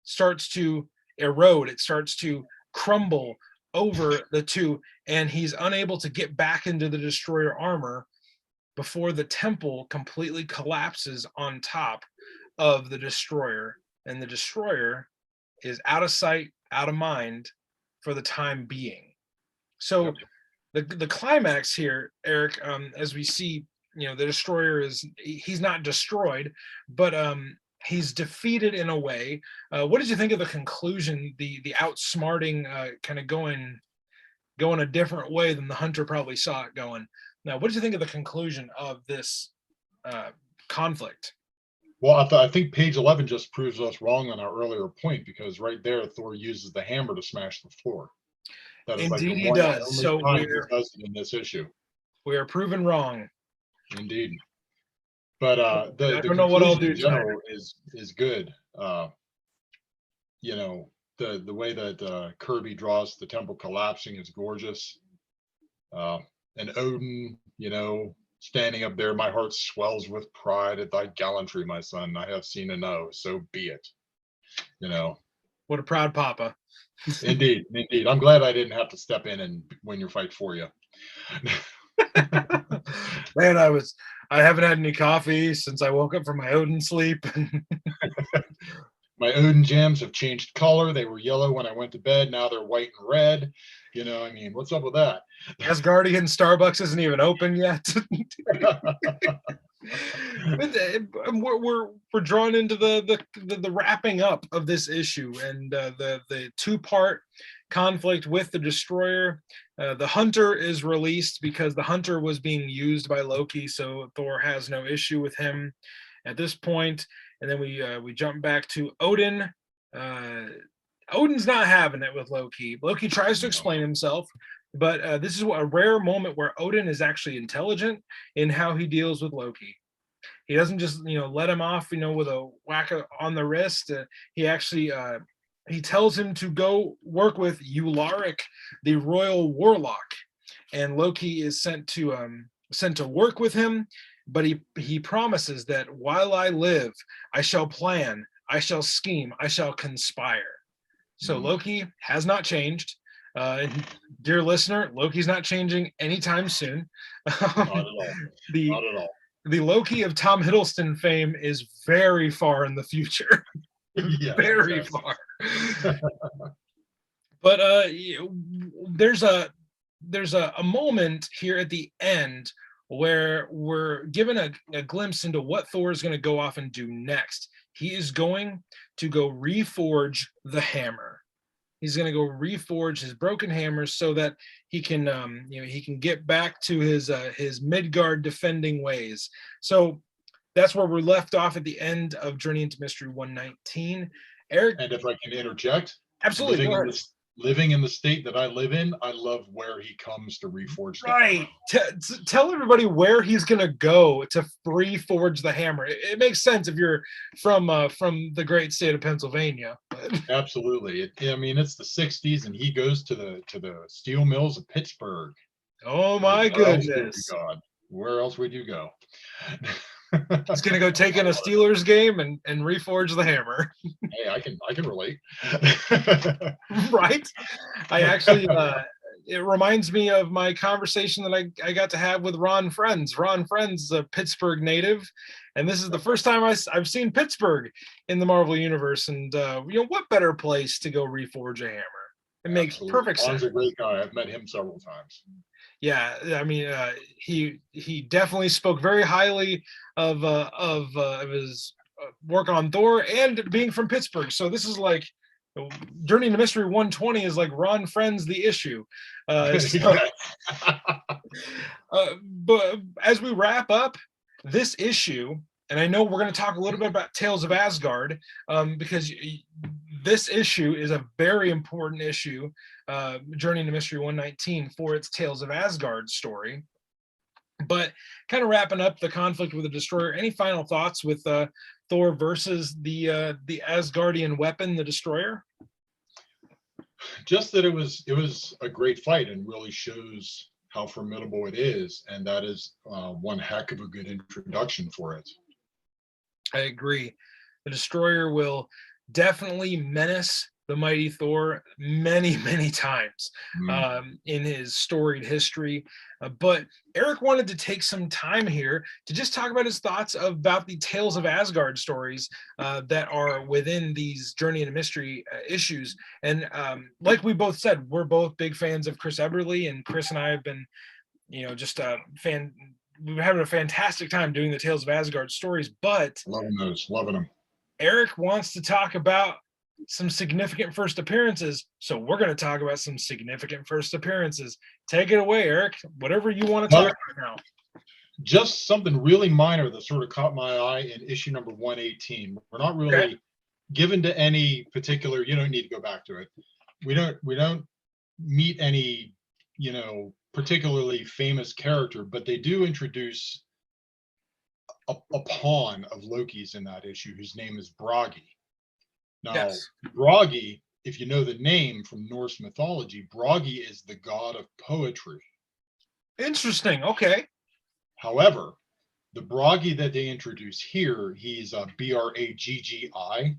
starts to erode. It starts to crumble over the two, and he's unable to get back into the destroyer armor before the temple completely collapses on top of the destroyer. And the destroyer is out of sight, out of mind for the time being. So the climax here, Eric, as we see, the destroyer he's not destroyed, but he's defeated in a way. What did you think of the conclusion, the outsmarting, kind of going a different way than the hunter probably saw it going? Now, what did you think of the conclusion of this conflict? Well, I think page 11 just proves us wrong on our earlier point, because right there, Thor uses the hammer to smash the floor. That is like Indeed, the he one and does. only So time he does it in this issue. we are proven wrong. Indeed. But I the don't know what I'll conclusion do in general is good. You know, the way that Kirby draws the temple collapsing is gorgeous. And Odin, standing up there, my heart swells with pride at thy gallantry, my son. I have seen enough, so be it. What a proud papa. Indeed. I'm glad I didn't have to step in and win your fight for you. Man, I haven't had any coffee since I woke up from my Odin sleep. My Odin gems have changed color. They were yellow when I went to bed. Now they're white and red. What's up with that? Asgardian Starbucks isn't even open yet. We're drawn into the wrapping up of this issue, and the two-part conflict with the destroyer. The hunter is released because the hunter was being used by Loki, so Thor has no issue with him at this point. And then we jump back to Odin. Odin's not having it with Loki. Loki tries to explain himself, but this is a rare moment where Odin is actually intelligent in how he deals with Loki. He doesn't just let him off with a whack on the wrist. He actually he tells him to go work with Ularic, the royal warlock, and Loki is sent to work with him. But he promises that while I live, I shall plan, I shall scheme, I shall conspire. So Loki has not changed. Dear listener, Loki's not changing anytime soon. Not at all. Not at all. The Loki of Tom Hiddleston fame is very far in the future. Yes, very exactly. far. But there's a moment here at the end where we're given a glimpse into what Thor is going to go off and do next. He is going to go reforge the hammer. He's going to go reforge his broken hammer so that he can get back to his Midgard defending ways. So that's where we're left off at the end of Journey into Mystery 119. Eric, and if I can interject, absolutely. Living in the state that I live in, I love where he comes to reforge the hammer. Tell everybody where he's going to go to reforge the hammer. It makes sense if you're from the great state of Pennsylvania. Absolutely. It's the 60s, and he goes to the steel mills of Pittsburgh. Oh my goodness. Where else would you go? He's going to go take in a Steelers game and reforge the hammer. Hey, I can relate. Right? I actually, it reminds me of my conversation that I got to have with Ron Friends. Ron Friends is a Pittsburgh native, and this is the first time I've seen Pittsburgh in the Marvel Universe. And, what better place to go reforge a hammer? It makes perfect sense. Ron's a great guy. I've met him several times. Yeah, he definitely spoke very highly of his work on Thor and being from Pittsburgh. So this is like Journey to Mystery 120 is like Ron Friends the issue. But as we wrap up this issue, and I know we're going to talk a little bit about Tales of Asgard, because this issue is a very important issue, Journey into Mystery 119, for its Tales of Asgard story. But kind of wrapping up the conflict with the Destroyer, any final thoughts with Thor versus the Asgardian weapon, the Destroyer? Just that it was a great fight and really shows how formidable it is, and that is one heck of a good introduction for it. I agree. The Destroyer will definitely menace the the mighty Thor many, many times in his storied history. But Eric wanted to take some time here to just talk about his thoughts about the Tales of Asgard stories that are within these Journey into Mystery issues. And like we both said, we're both big fans of Chris Eberly, and Chris and I have been, just a fan. We were having a fantastic time doing the Tales of Asgard stories, but Loving them. Eric wants to talk about some significant first appearances, so we're going to talk about some significant first appearances. Take it away, Eric. Whatever you want to talk about now. Just something really minor that sort of caught my eye in issue number 118. We're not really given to any particular. You don't need to go back to it. We don't meet any, particularly famous character, but they do introduce a pawn of Loki's in that issue, whose name is Bragi. Now, Bragi, if you know the name from Norse mythology, Bragi is the god of poetry. Interesting. Okay. However, the Bragi that they introduce here, he's a Braggi.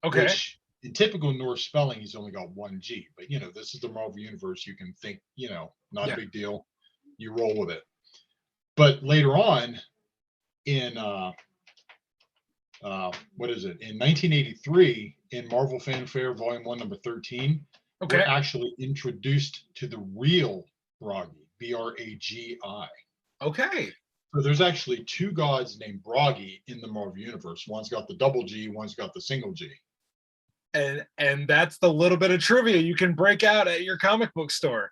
Okay. Which in typical Norse spelling, he's only got one G. But this is the Marvel Universe. You can think, not a big deal. You roll with it. But later on, in what is it? In 1983, in Marvel Fanfare Volume 1, number 13, we're actually introduced to the real Bragi, Bragi. Okay. So there's actually two gods named Bragi in the Marvel Universe. One's got the double G, one's got the single G. And that's the little bit of trivia you can break out at your comic book store.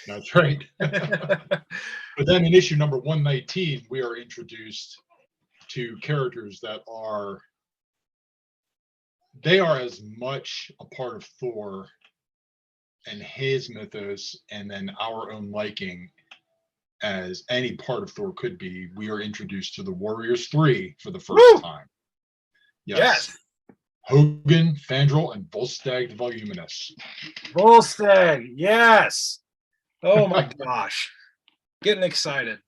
That's right. But then in issue number 119, we are introduced to characters that are as much a part of Thor and his mythos and then our own liking as any part of Thor could be. We are introduced to the Warriors 3 for the first time. Yes. Hogan, Fandral, and Volstagg the Voluminous. Volstagg, yes. Oh my gosh. Getting excited.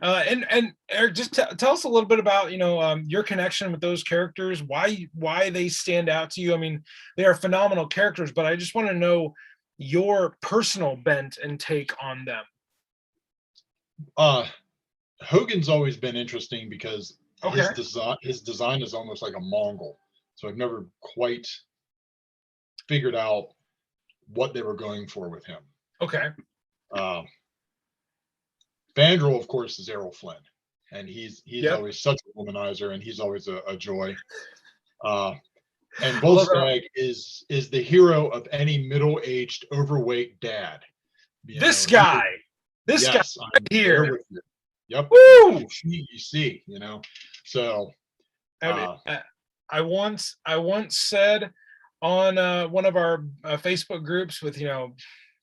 And Eric, just tell us a little bit about your connection with those characters, why they stand out to you. I mean, they are phenomenal characters, but I just want to know your personal bent and take on them. Hogan's always been interesting because his design is almost like a Mongol, so I've never quite figured out what they were going for with him. Fandral, of course, is Errol Flynn, and he's always such a womanizer, and he's always a joy. And Volstagg is the hero of any middle-aged, overweight dad. This guy here. Yep. Woo! You see. So. I once said on one of our Facebook groups with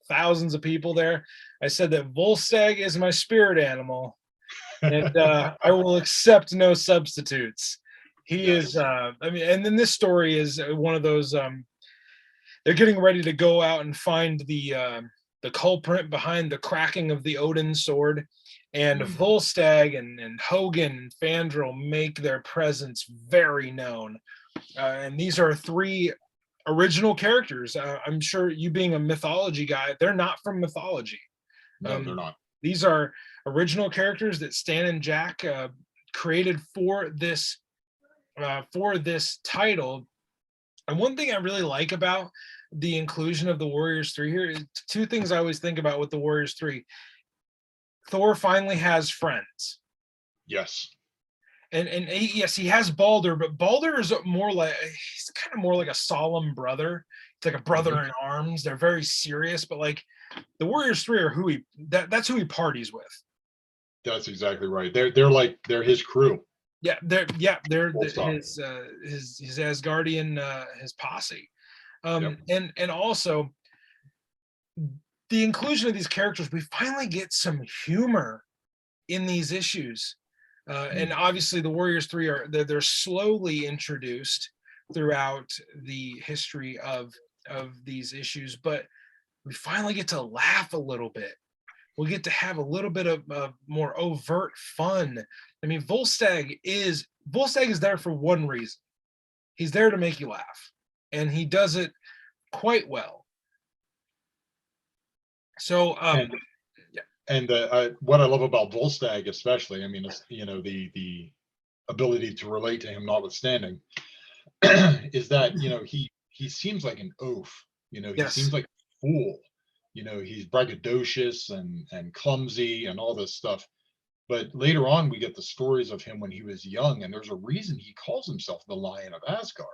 thousands of people there, I said that Volstagg is my spirit animal, and I will accept no substitutes. He is. And then this story is one of those. They're getting ready to go out and find the culprit behind the cracking of the Odin sword, and Volstagg and Hogan and Fandral make their presence very known. And these are three original characters. I'm sure you being a mythology guy, they're not from mythology. No, they're not. These are original characters that Stan and Jack created for this title. And one thing I really like about the inclusion of the Warriors 3 here is two things I always think about with the Warriors 3. Thor finally has friends. Yes. And he has Balder, but Balder is he's kind of more like a solemn brother. It's like a brother in arms. They're very serious, but like the Warriors 3 are that's who he parties with. That's exactly right. They're his crew. They're his Asgardian his posse. And also the inclusion of these characters, we finally get some humor in these issues. And obviously the Warriors 3 they're slowly introduced throughout the history of these issues, but we finally get to laugh a little bit. We get to have a little bit of more overt fun. I mean, Volstagg is there for one reason. He's there to make you laugh, and he does it quite well. So, And yeah. and what I love about Volstagg, especially, I mean, it's, the ability to relate to him, notwithstanding, is that he seems like an oaf. He Yes. seems like a fool. He's braggadocious and clumsy and all this stuff. But later on, we get the stories of him when he was young, and there's a reason he calls himself the Lion of Asgard.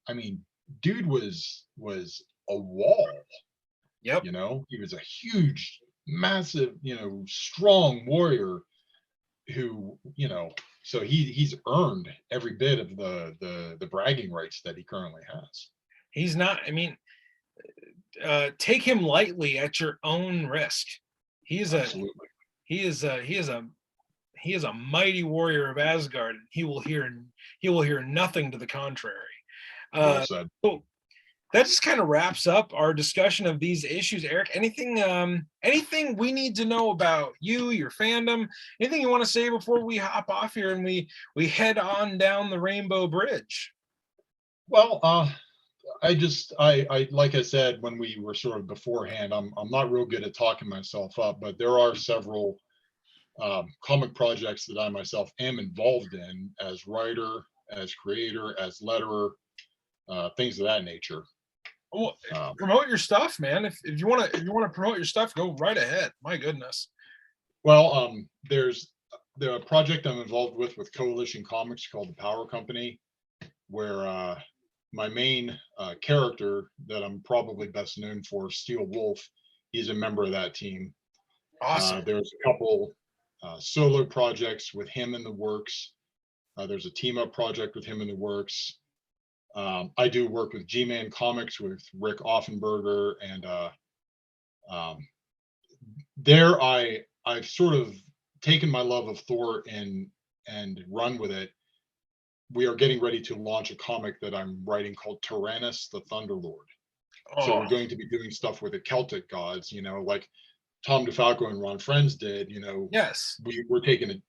I mean, dude was a wall. Yep. He was a huge, massive, strong warrior who, so he's earned every bit of the bragging rights that he currently has. He's not, I mean, take him lightly at your own risk. He is Absolutely. he is a he is a he is a mighty warrior of Asgard, and he will hear nothing to the contrary. Well said. So that just kind of wraps up our discussion of these issues. Eric, anything we need to know about you, your fandom, anything you want to say before we hop off here and we head on down the Rainbow Bridge? Well, I like I said when we were sort of beforehand, I'm not real good at talking myself up, but there are several comic projects that I myself am involved in as writer, as creator, as letterer, things of that nature. Well, promote your stuff, man. If you want to promote your stuff, go right ahead. My goodness. Well, there's the project I'm involved with Coalition Comics called the Power Company, where my main character that I'm probably best known for, Steel Wolf, he's a member of that team. Awesome. There's a couple solo projects with him in the works. There's a team up project with him in the works. I do work with G-Man Comics with Rick Offenberger, and there I've sort of taken my love of Thor and run with it. We are getting ready to launch a comic that I'm writing called Tyrannus the Thunderlord. So we're going to be doing stuff with the Celtic gods, like Tom DeFalco and Ron Friends did. Yes.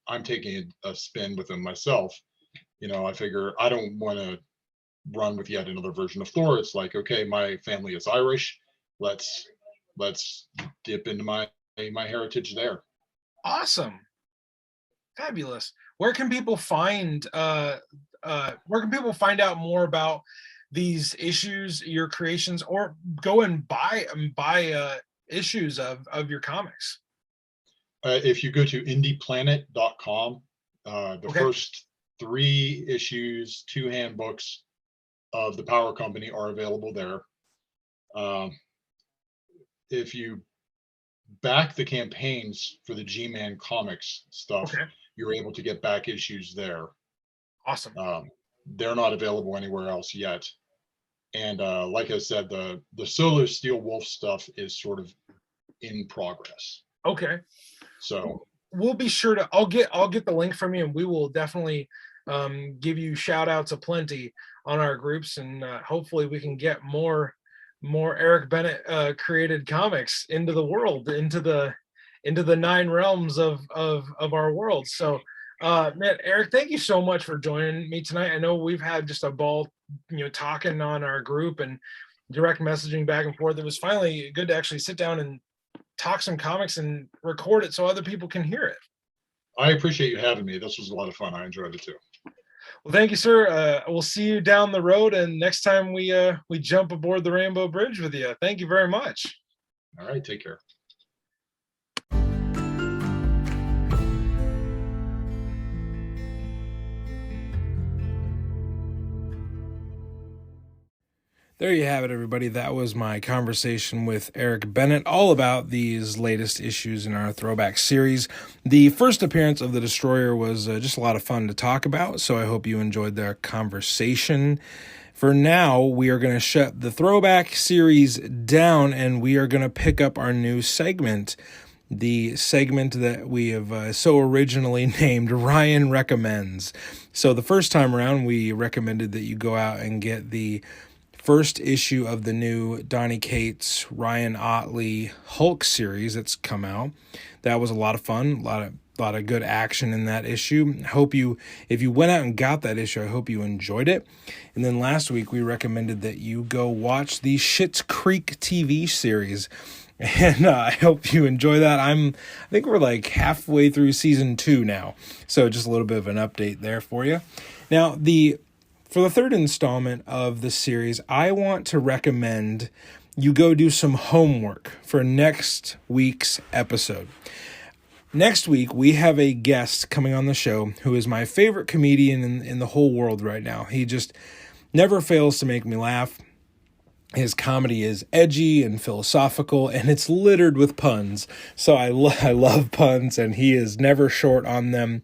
I'm taking a spin with them myself. I figure I don't want to run with yet another version of Thor. It's like, okay, my family is Irish. Let's dip into my heritage there. Awesome. Fabulous. Where can people find out more about these issues, your creations, or go and buy issues of your comics? If you go to indieplanet.com, the first 3 issues, 2 handbooks of the Power Company are available there. If you back the campaigns for the G-Man Comics stuff, you're able to get back issues there. Awesome. They're not available anywhere else yet. And like I said, the solo Steel Wolf stuff is sort of in progress. Okay. So we'll be sure to I'll get the link from you, and we will definitely give you shout outs aplenty on our groups, and hopefully we can get more Eric Bennett created comics into the world, into the 9 realms of our world. So man, Eric, thank you so much for joining me tonight. I know we've had just a ball, talking on our group and direct messaging back and forth. It was finally good to actually sit down and talk some comics and record it so other people can hear it. I appreciate you having me. This was a lot of fun. I enjoyed it too. Well, thank you, sir. We'll see you down the road, and next time we jump aboard the Rainbow Bridge with you. Thank you very much. All right, take care. There you have it, everybody. That was my conversation with Eric Bennett, all about these latest issues in our throwback series. The first appearance of the Destroyer was just a lot of fun to talk about, so I hope you enjoyed the conversation. For now, we are going to shut the throwback series down, and we are going to pick up our new segment, the segment that we have so originally named Ryan Recommends. So the first time around, we recommended that you go out and get the first issue of the new Donny Cates, Ryan Ottley Hulk series that's come out. That was a lot of fun, a lot a lot of good action in that issue. If you went out and got that issue, I hope you enjoyed it. And then last week we recommended that you go watch the Schitt's Creek TV series. And I hope you enjoy that. I think we're like halfway through season 2 now. So just a little bit of an update there for you. Now, for the third installment of the series, I want to recommend you go do some homework for next week's episode. Next week, we have a guest coming on the show who is my favorite comedian in the whole world right now. He just never fails to make me laugh. His comedy is edgy and philosophical, and it's littered with puns. So I love puns, and he is never short on them.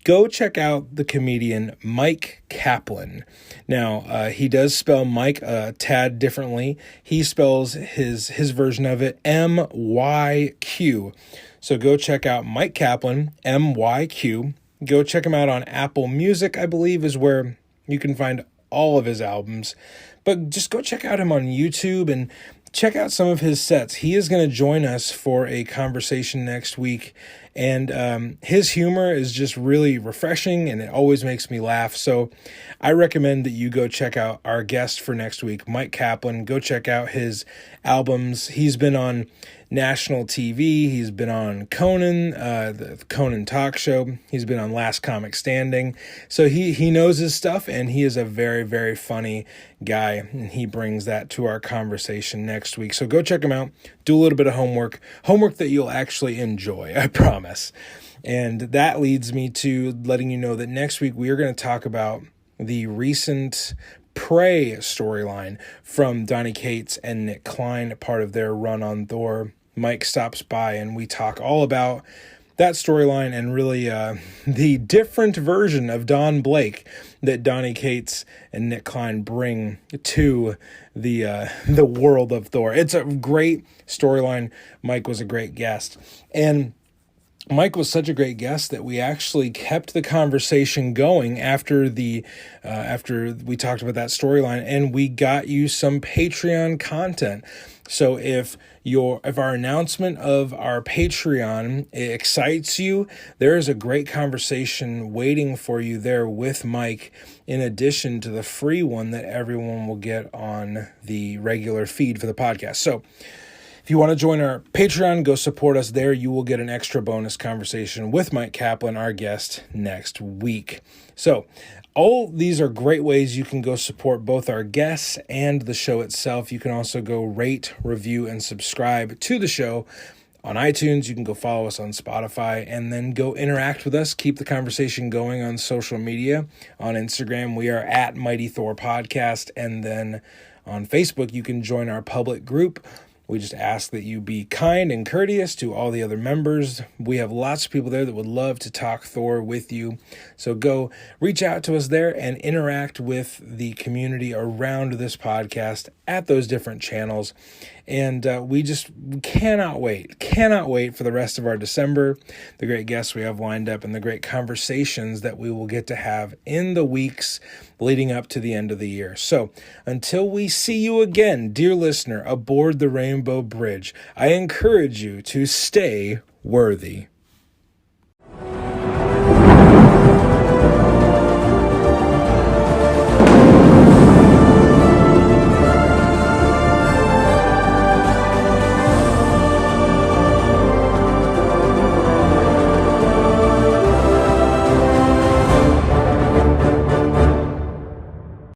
Go check out the comedian Mike Kaplan. Now, he does spell Mike a tad differently. He spells his version of it M-Y-Q. So go check out Mike Kaplan, M-Y-Q. Go check him out on Apple Music, I believe, is where you can find all of his albums. But just go check out him on YouTube and check out some of his sets. He is going to join us for a conversation next week. And his humor is just really refreshing, and it always makes me laugh. So I recommend that you go check out our guest for next week, Mike Kaplan. Go check out his albums. He's been on national TV. He's been on Conan, the Conan talk show. He's been on Last Comic Standing. So he knows his stuff, and he is a very, very funny guy, and he brings that to our conversation next week. So go check him out. Do a little bit of homework that you'll actually enjoy, I promise. And that leads me to letting you know that next week we are going to talk about the recent Prey storyline from Donny Cates and Nick Klein, part of their run on Thor. Mike stops by and we talk all about that storyline and really the different version of Don Blake that Donny Cates and Nick Klein bring to the world of Thor. It's a great storyline. Mike was a great guest. And Mike was such a great guest that we actually kept the conversation going after we talked about that storyline, and we got you some Patreon content. So if our announcement of our Patreon excites you, there is a great conversation waiting for you there with Mike, in addition to the free one that everyone will get on the regular feed for the podcast. So if you want to join our Patreon, go support us there. You will get an extra bonus conversation with Mike Kaplan, our guest, next week. So all these are great ways you can go support both our guests and the show itself. You can also go rate, review, and subscribe to the show on iTunes. You can go follow us on Spotify, and then go interact with us. Keep the conversation going on social media. On Instagram, we are at Mighty Thor Podcast. And then on Facebook, you can join our public group. We just ask that you be kind and courteous to all the other members. We have lots of people there that would love to talk Thor with you. So go reach out to us there and interact with the community around this podcast at those different channels. And we cannot wait for the rest of our December, the great guests we have lined up, and the great conversations that we will get to have in the weeks leading up to the end of the year. So until we see you again, dear listener, aboard the Rainbow Bridge, I encourage you to stay worthy.